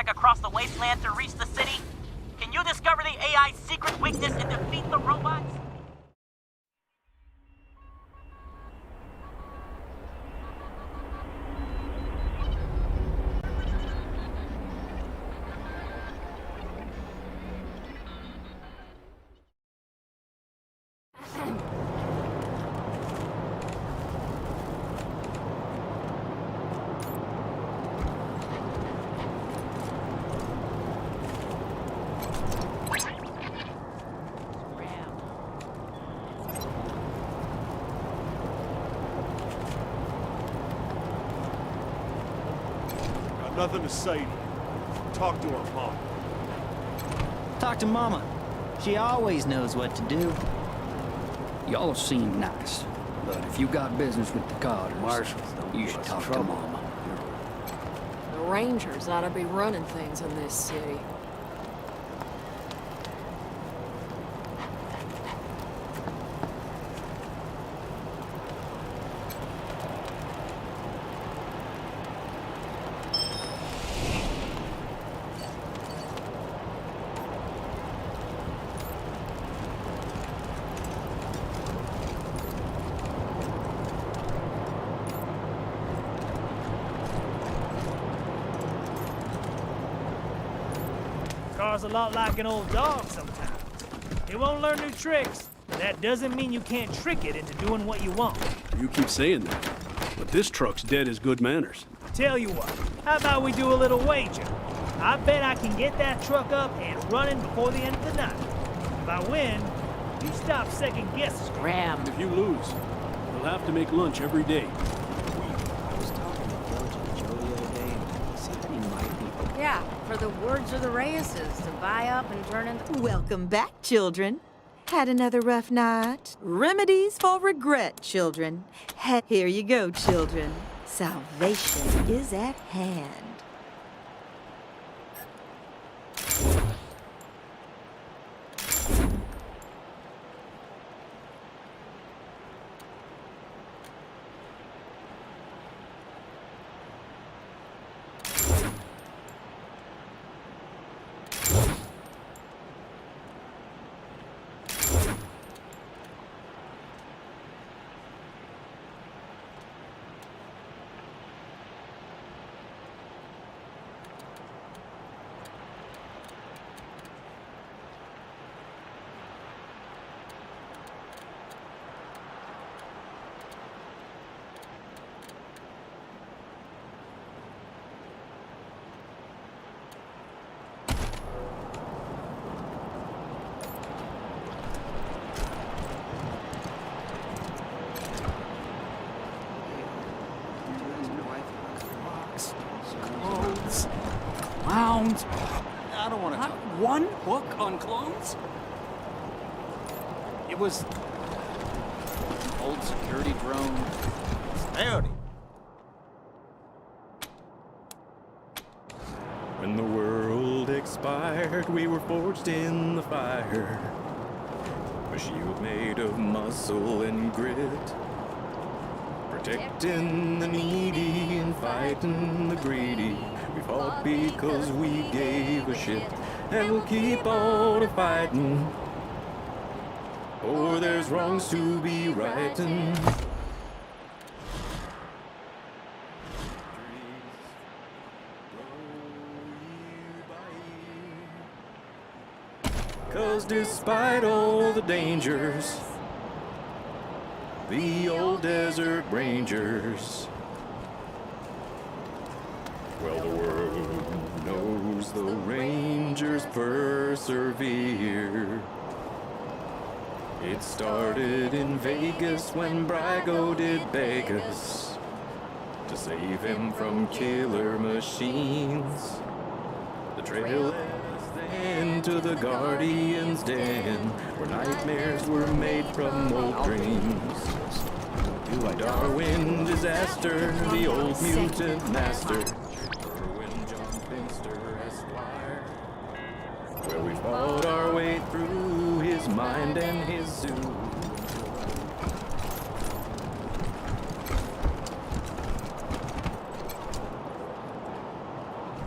Across the wasteland to reach the city? Can you discover the AI's secret weakness and defeat the robots? Nothing to say to you. Talk to her, Mom. Talk to Mama. She always knows what to do. Y'all seem nice, but if you got business with the Carters, you should talk to Mama. The Rangers ought to be running things in this city. Car's a lot like an old dog sometimes. It won't learn new tricks, but that doesn't mean you can't trick it into doing what you want. You keep saying that, but this truck's dead as good manners. Tell you what, how about we do a little wager? I bet I can get that truck up and running before the end of the night. If I win, you stop second guessing. Scram. If you lose, you'll have to make lunch every day. Yeah, for the words of the Reyes's to buy up and turn into... Welcome back, children. Had another rough night? Remedies for regret, children. Here you go, children. Salvation is at hand. I don't want to talk. One book on clones? It was... old security drone. Howdy. When the world expired, we were forged in the fire. A shield made of muscle and grit. Protecting the needy and fighting the greedy. We fought because we gave a shit. And we'll keep on fighting. For there's wrongs to be righting. 'Cause despite all the dangers, the old desert rangers, well, the world knows the rangers persevere. It started in Vegas when Brago did beg us to save him from killer machines. The trail led us then to the Guardian's Den, where nightmares were made from old dreams. Darwin disaster, the old mutant master, Erwin John Finster Esquire. Well, we fought our way through his mind and his zoo.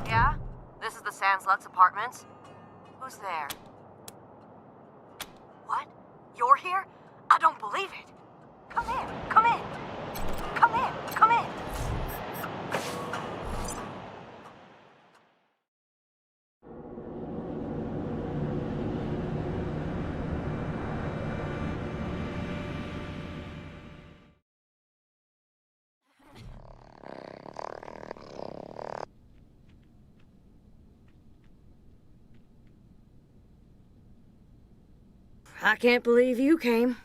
Yeah? This is the Sanslux apartments? Who's there? What? You're here? I don't believe it. Come in, come in. Come in, come in. I can't believe you came.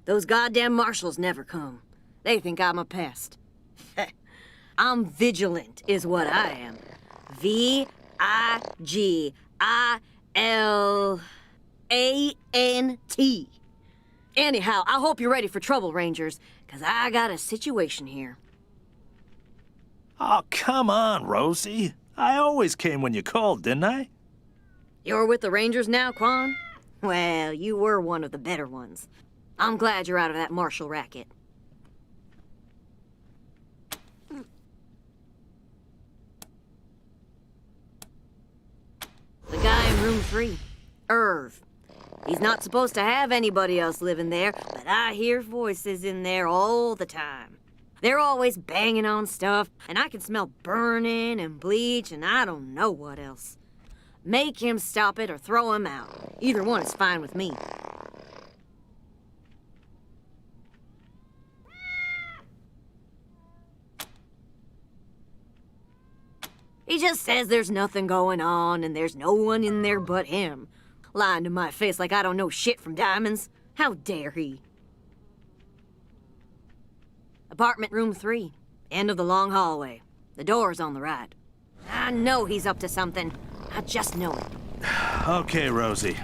Those goddamn marshals never come. They think I'm a pest. I'm vigilant, is what I am. V-I-G-I-L-A-N-T. Anyhow, I hope you're ready for trouble, Rangers, because I got a situation here. Oh, come on, Rosie. I always came when you called, didn't I? You're with the Rangers now, Quan? Well, you were one of the better ones. I'm glad you're out of that marshal racket. The guy in room 3, Irv. He's not supposed to have anybody else living there, but I hear voices in there all the time. They're always banging on stuff, and I can smell burning and bleach and I don't know what else. Make him stop it or throw him out. Either one is fine with me. He just says there's nothing going on and there's no one in there but him. Lying to my face like I don't know shit from diamonds. How dare he? Apartment room 3. End of the long hallway. The door's on the right. I know he's up to something. I just know it. Okay, Rosie.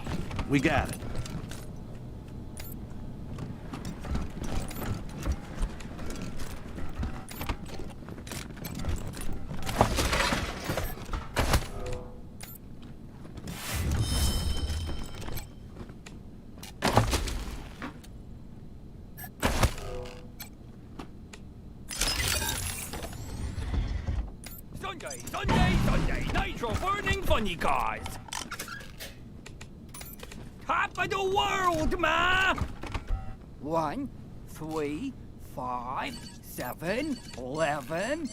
We got it. Sunday, nitro burning funny cars. Top of the world, ma! 1, 3, 5, 7, 11.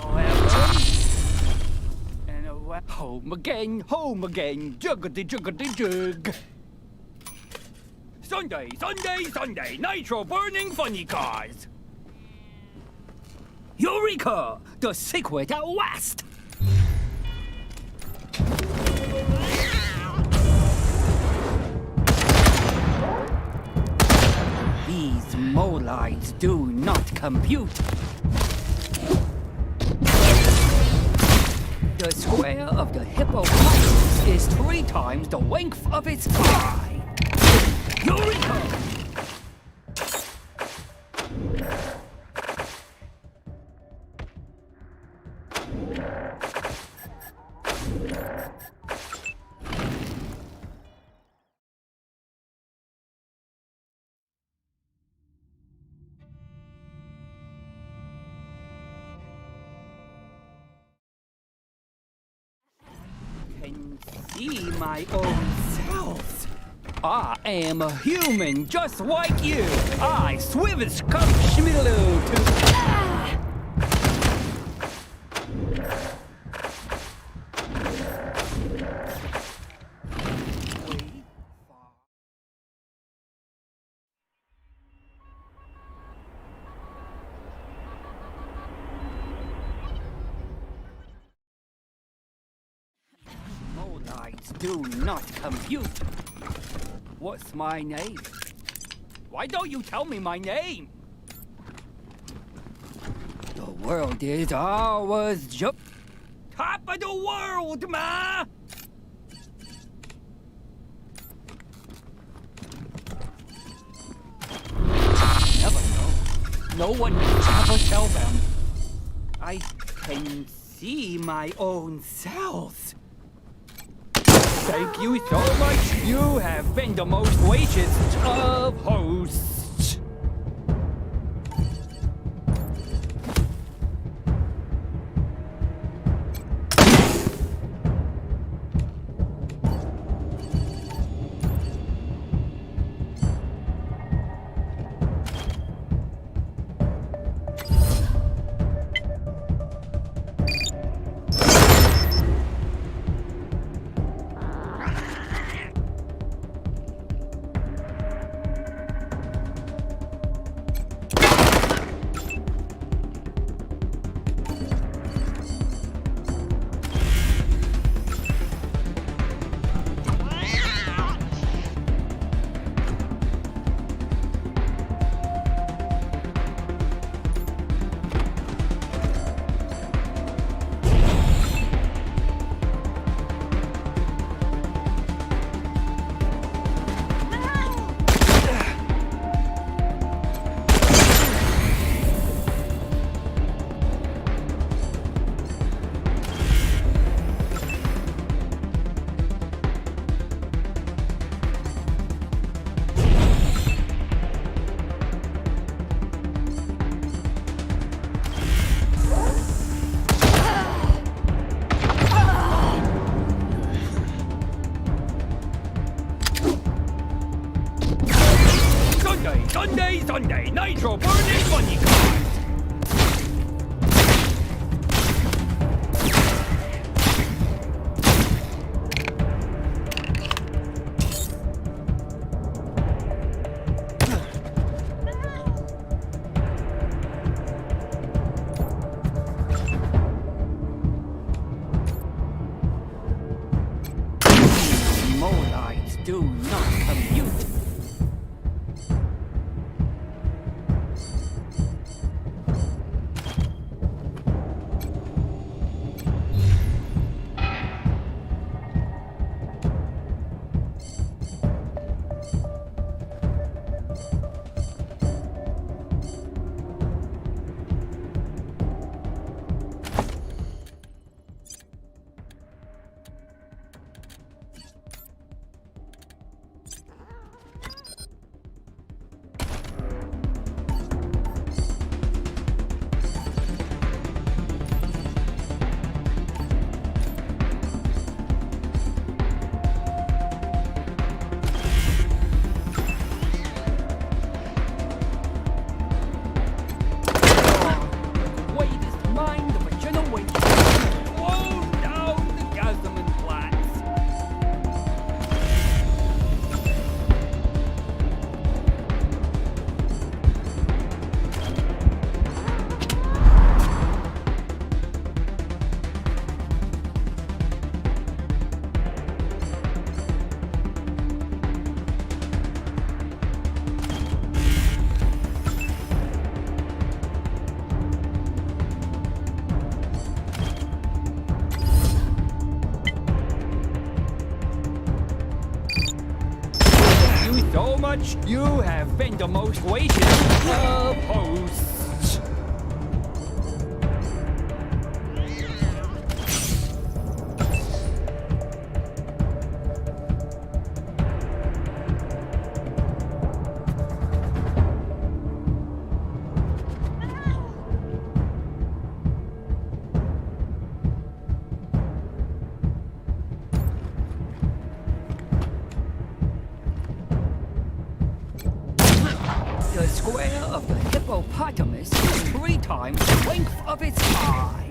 11. And home again, juggity jug. Sunday, nitro burning funny cars. Eureka! The secret at last! These molites do not compute. The square of the hippopotamus is 3 times the length of its eye. Eureka! Can see my own self. I am a human just like you. I swivish come schmiddle to. Moldites do not compute. What's my name? Why don't you tell me my name? The world is ours, top of the world, ma! Never know. No one can ever tell them. I can see my own self. Thank you so much. You have been the most gracious of hosts. Sunday, Nitro Burning Bunny Cars! Moldites do not compute. so much. You have been the most weighted of hosts. The square of the hippopotamus is 3 times the length of its eye.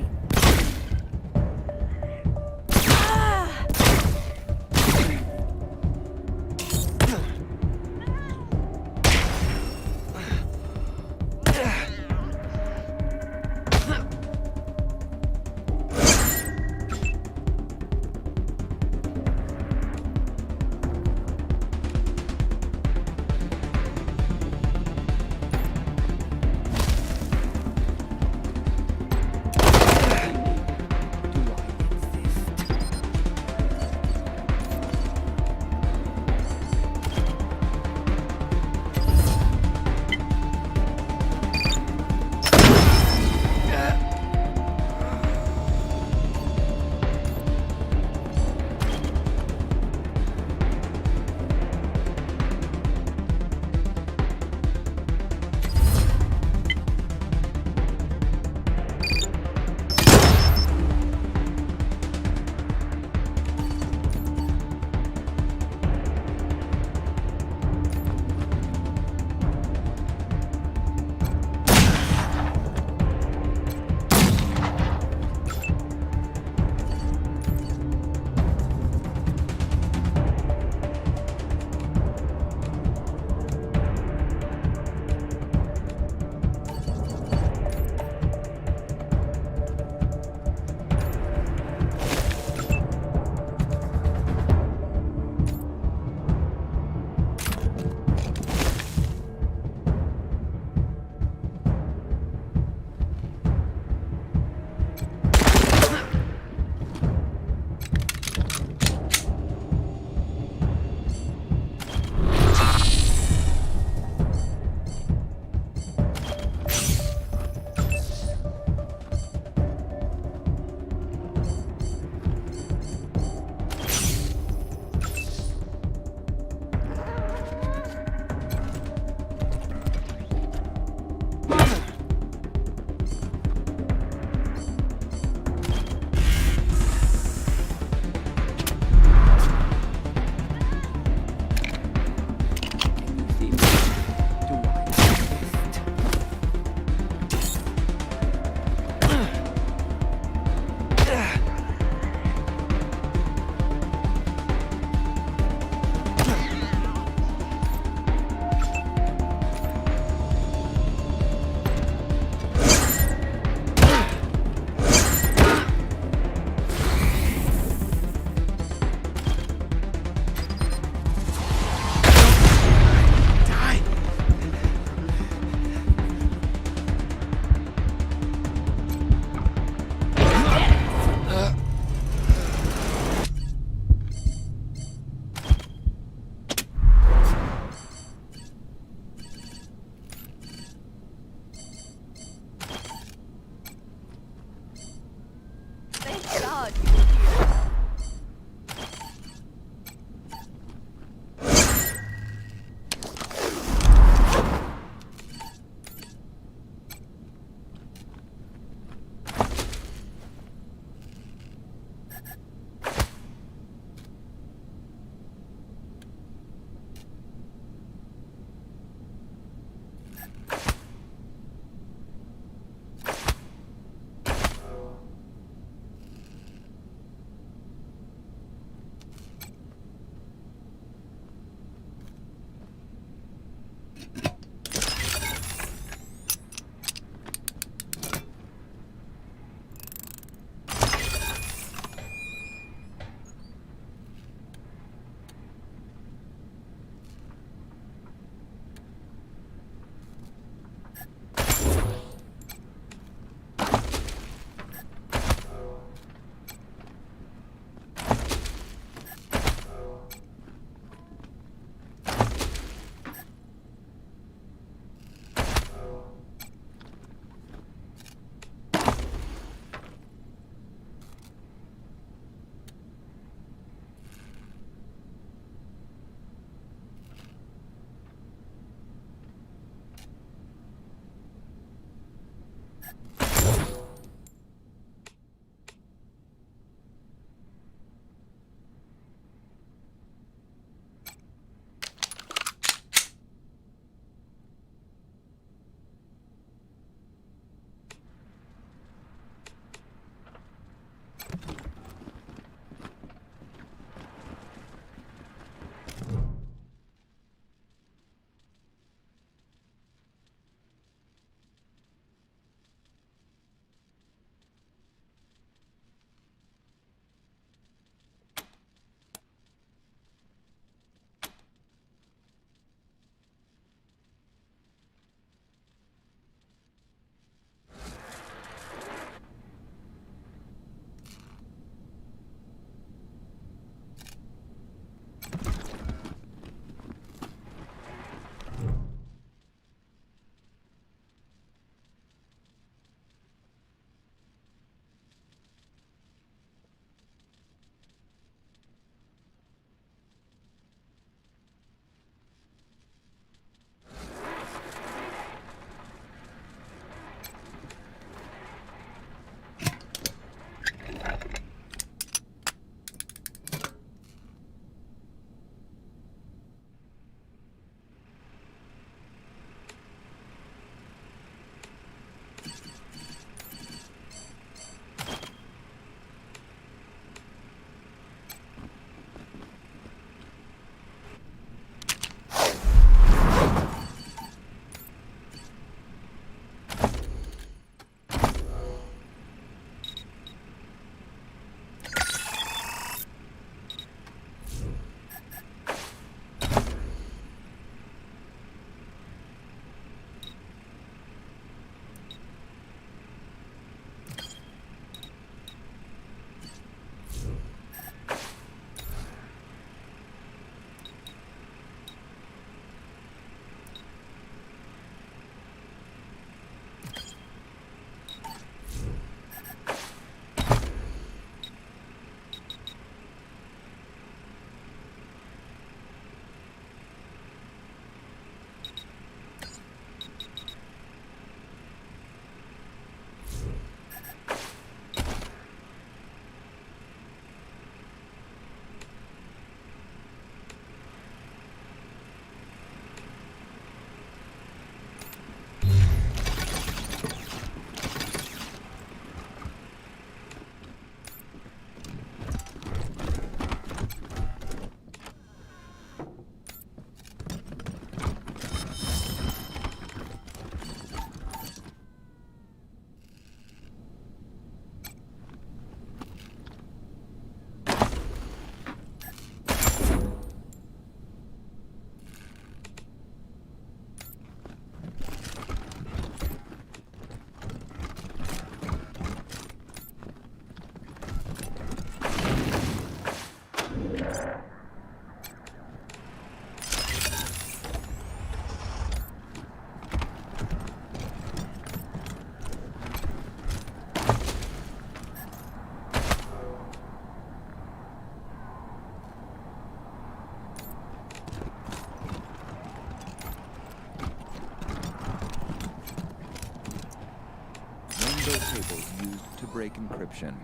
Window tables used to break encryption.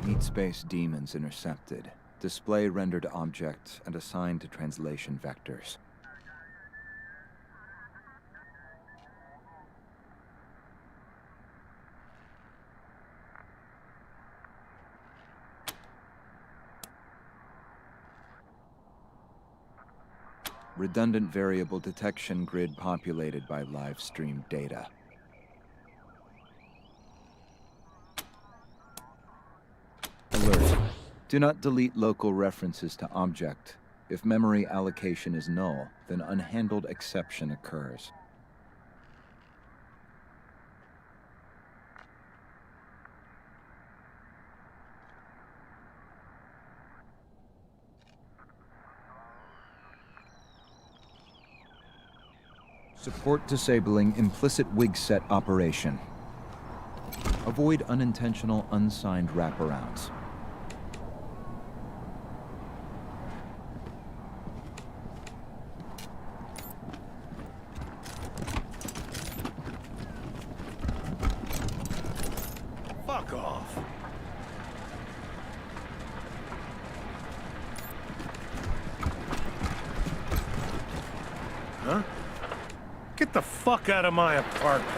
Meat space demons intercepted. Display rendered objects and assigned to translation vectors. Redundant variable detection grid populated by live stream data. Alert. Do not delete local references to object. If memory allocation is null, then unhandled exception occurs. Support disabling implicit wig set operation. Avoid unintentional unsigned wraparounds. Fuck off. Huh? Get the fuck out of my apartment.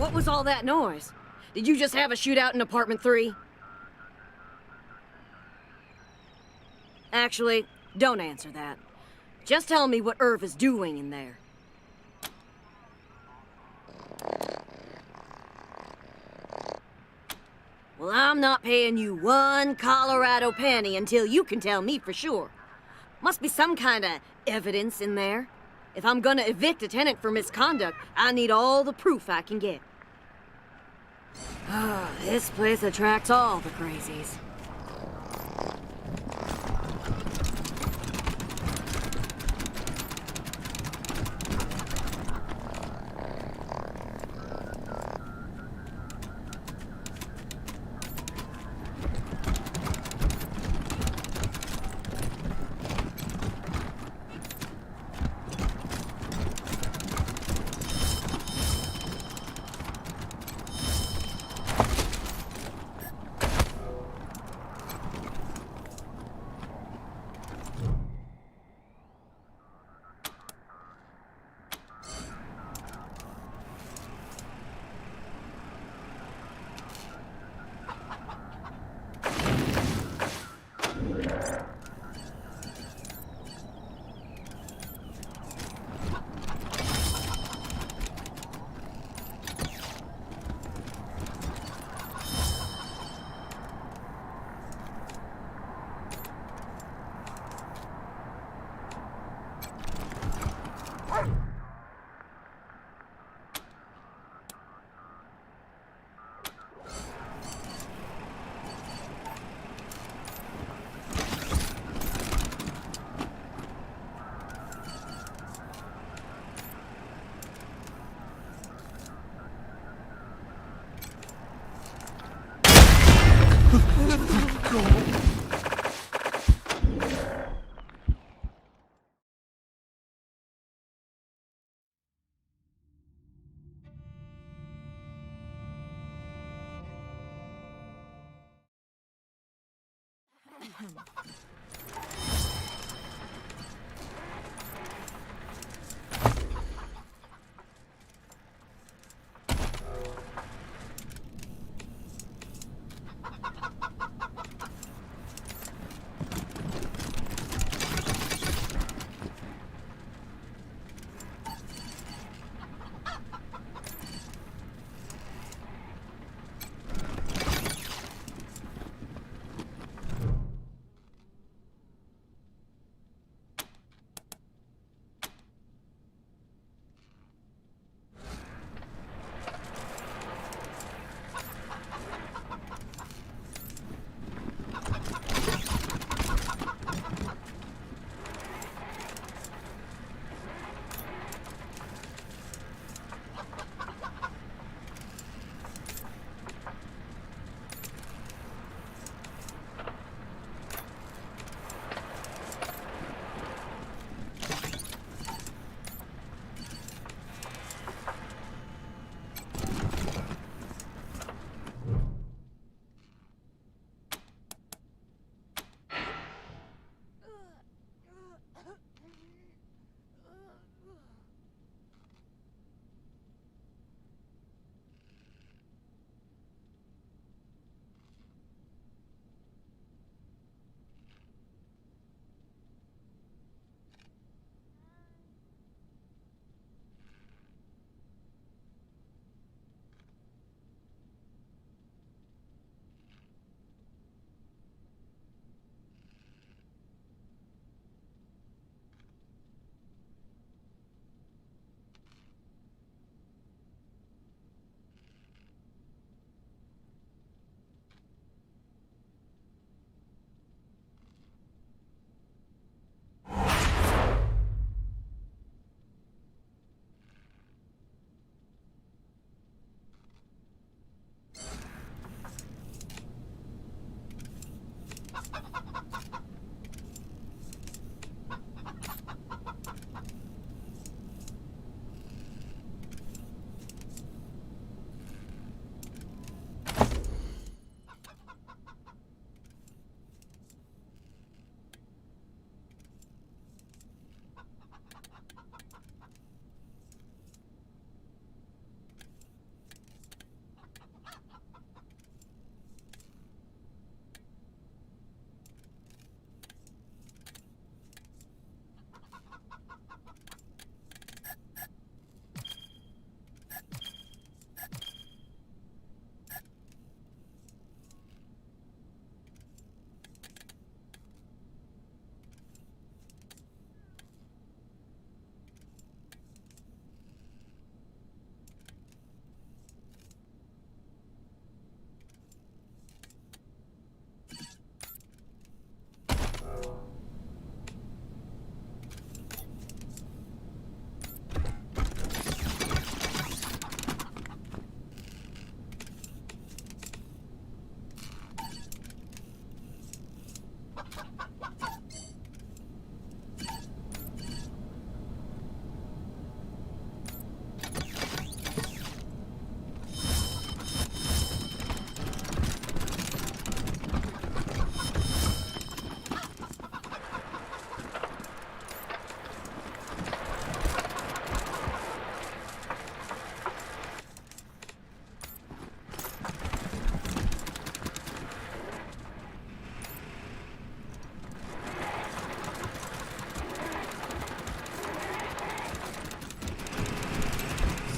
What was all that noise? Did you just have a shootout in apartment 3? Actually, don't answer that. Just tell me what Irv is doing in there. Well, I'm not paying you one Colorado penny until you can tell me for sure. Must be some kind of evidence in there. If I'm gonna evict a tenant for misconduct, I need all the proof I can get. This place attracts all the crazies.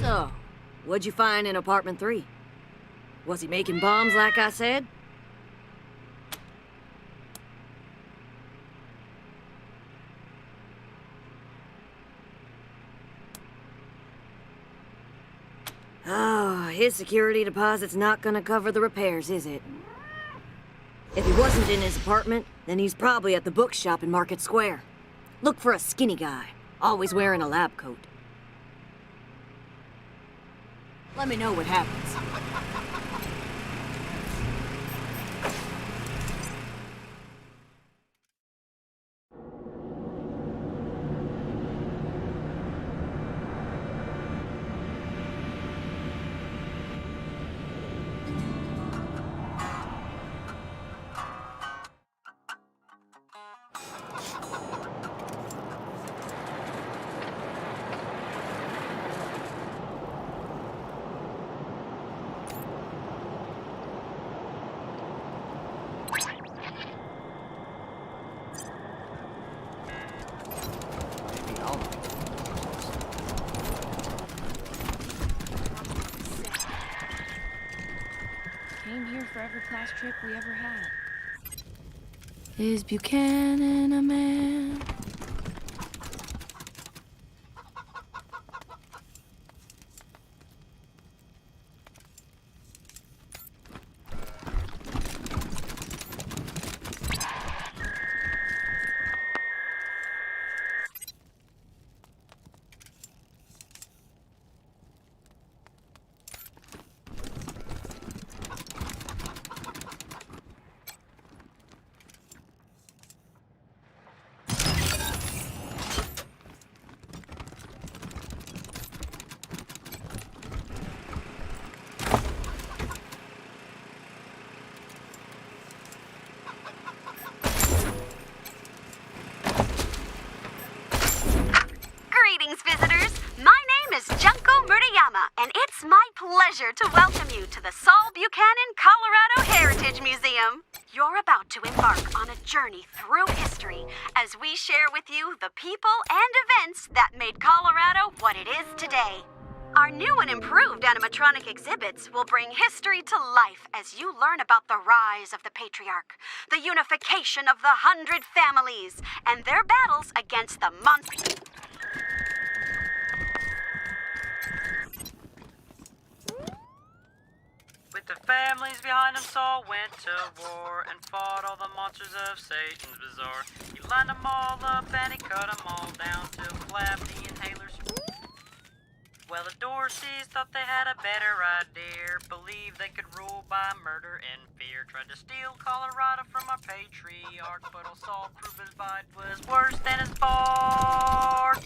So, what'd you find in apartment 3? Was he making bombs like I said? Oh, his security deposit's not gonna cover the repairs, is it? If he wasn't in his apartment, then he's probably at the bookshop in Market Square. Look for a skinny guy, always wearing a lab coat. Let me know what happens. Came here for every class trip we ever had. Is Buchanan a man? And it's my pleasure to welcome you to the Saul Buchanan, Colorado Heritage Museum. You're about to embark on a journey through history as we share with you the people and events that made Colorado what it is today. Our new and improved animatronic exhibits will bring history to life as you learn about the rise of the patriarch, the unification of the 100 families, and their battles against the monsters. With the families behind him, Saul went to war and fought all the monsters of Satan's bazaar. He lined them all up and he cut them all down to flap the inhalers. Well, the Dorseys thought they had a better idea, believed they could rule by murder and fear. Tried to steal Colorado from our patriarch, but old Saul proved his bite was worse than his bark.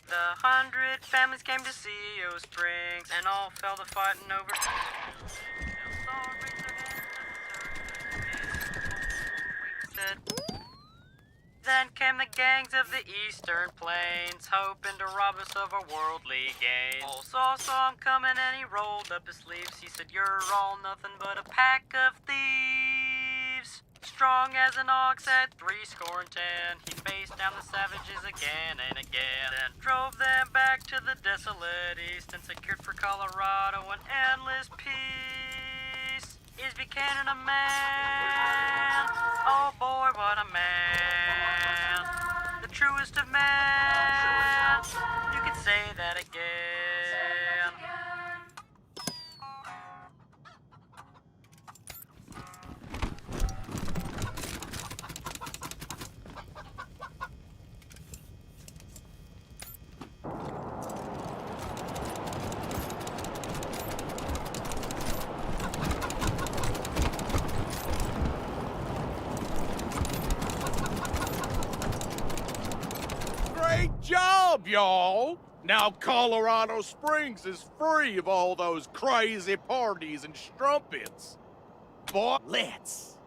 The 100 families came to CEO Springs, and all fell to fighting over. Then came the gangs of the Eastern Plains, hoping to rob us of our worldly gains. Old Saul saw him coming and he rolled up his sleeves. He said, "You're all nothing but a pack of thieves." Strong as an ox at 70, he faced down the savages again and again, and drove them back to the desolate east and secured for Colorado an endless peace. Is Buchanan a man? Oh boy, what a man. The truest of men. You could say that again. Great job, y'all! Now Colorado Springs is free of all those crazy parties and strumpets. Boy, let's.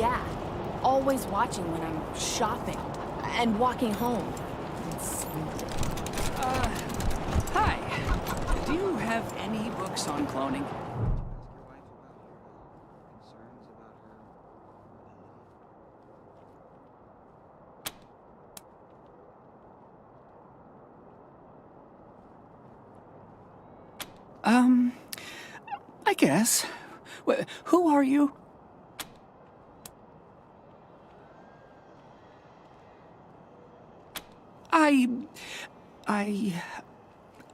Yeah. Always watching when I'm shopping and walking home. And sleeping. Hi. Do you have any books on cloning? I guess. Who are you?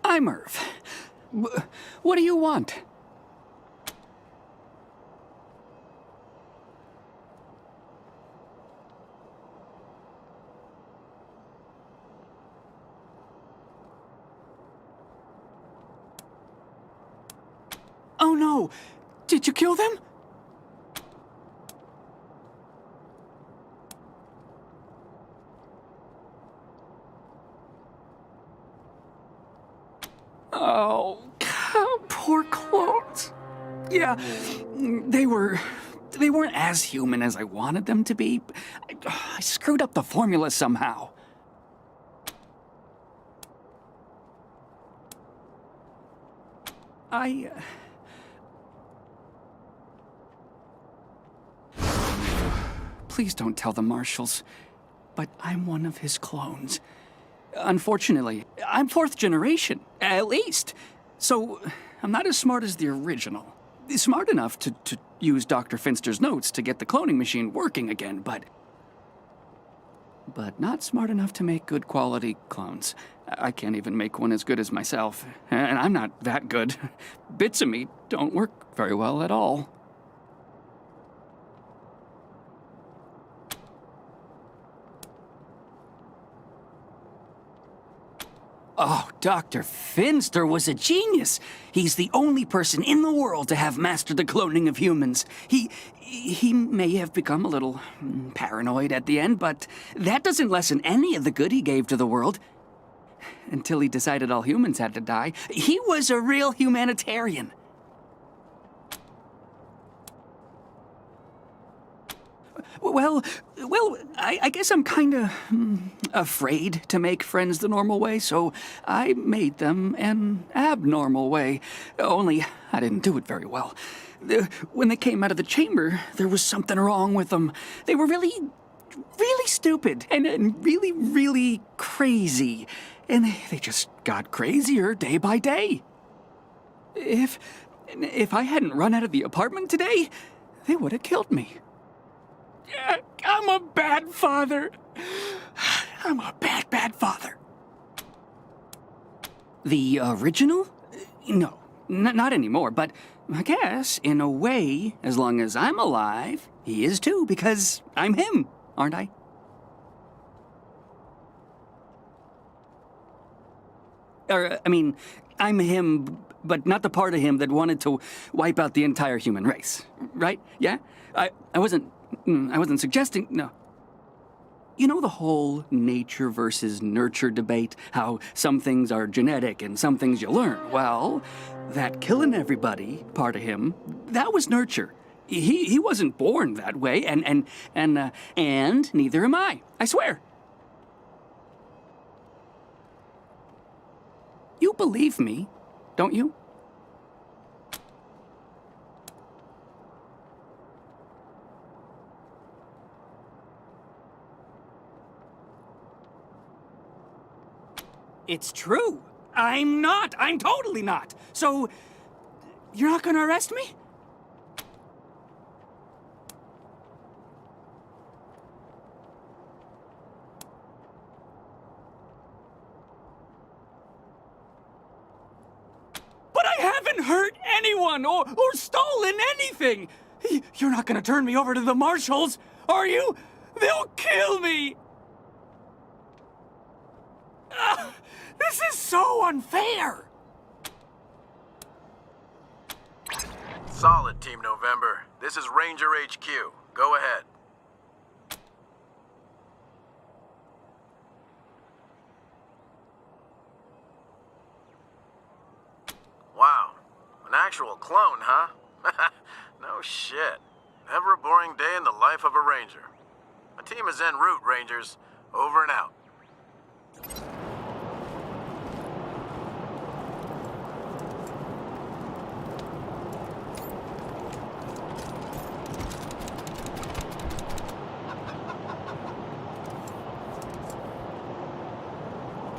I'm Irv. What do you want? Oh no! Did you kill them? Oh, poor clones. Yeah, they weren't as human as I wanted them to be. I screwed up the formula somehow. Please don't tell the Marshals, but I'm one of his clones. Unfortunately, I'm 4th generation, at least. So, I'm not as smart as the original. Smart enough to use Dr. Finster's notes to get the cloning machine working again, but not smart enough to make good quality clones. I can't even make one as good as myself, and I'm not that good. Bits of me don't work very well at all. Oh, Dr. Finster was a genius. He's the only person in the world to have mastered the cloning of humans. He may have become a little paranoid at the end, but that doesn't lessen any of the good he gave to the world. Until he decided all humans had to die. He was a real humanitarian. Well, I guess I'm kinda afraid to make friends the normal way, so I made them an abnormal way. Only I didn't do it very well. When they came out of the chamber, there was something wrong with them. They were really stupid and really crazy. And they just got crazier day by day. If I hadn't run out of the apartment today, they would have killed me. I'm a bad father. I'm a bad father. The original? No, not anymore, but I guess, in a way, as long as I'm alive, he is too, because I'm him, aren't I? I'm him, but not the part of him that wanted to wipe out the entire human race, right? Yeah? I wasn't suggesting, no. You know the whole nature versus nurture debate? How some things are genetic and some things you learn? Well, that killing everybody part of him, that was nurture. He wasn't born that way, and neither am I swear. You believe me, don't you? It's true. I'm not. I'm totally not. So, you're not gonna arrest me? But I haven't hurt anyone or stolen anything. You're not gonna turn me over to the Marshals, are you? They'll kill me. This is so unfair! Solid, Team November. This is Ranger HQ. Go ahead. Wow. An actual clone, huh? No shit. Never a boring day in the life of a ranger. My team is en route, Rangers. Over and out.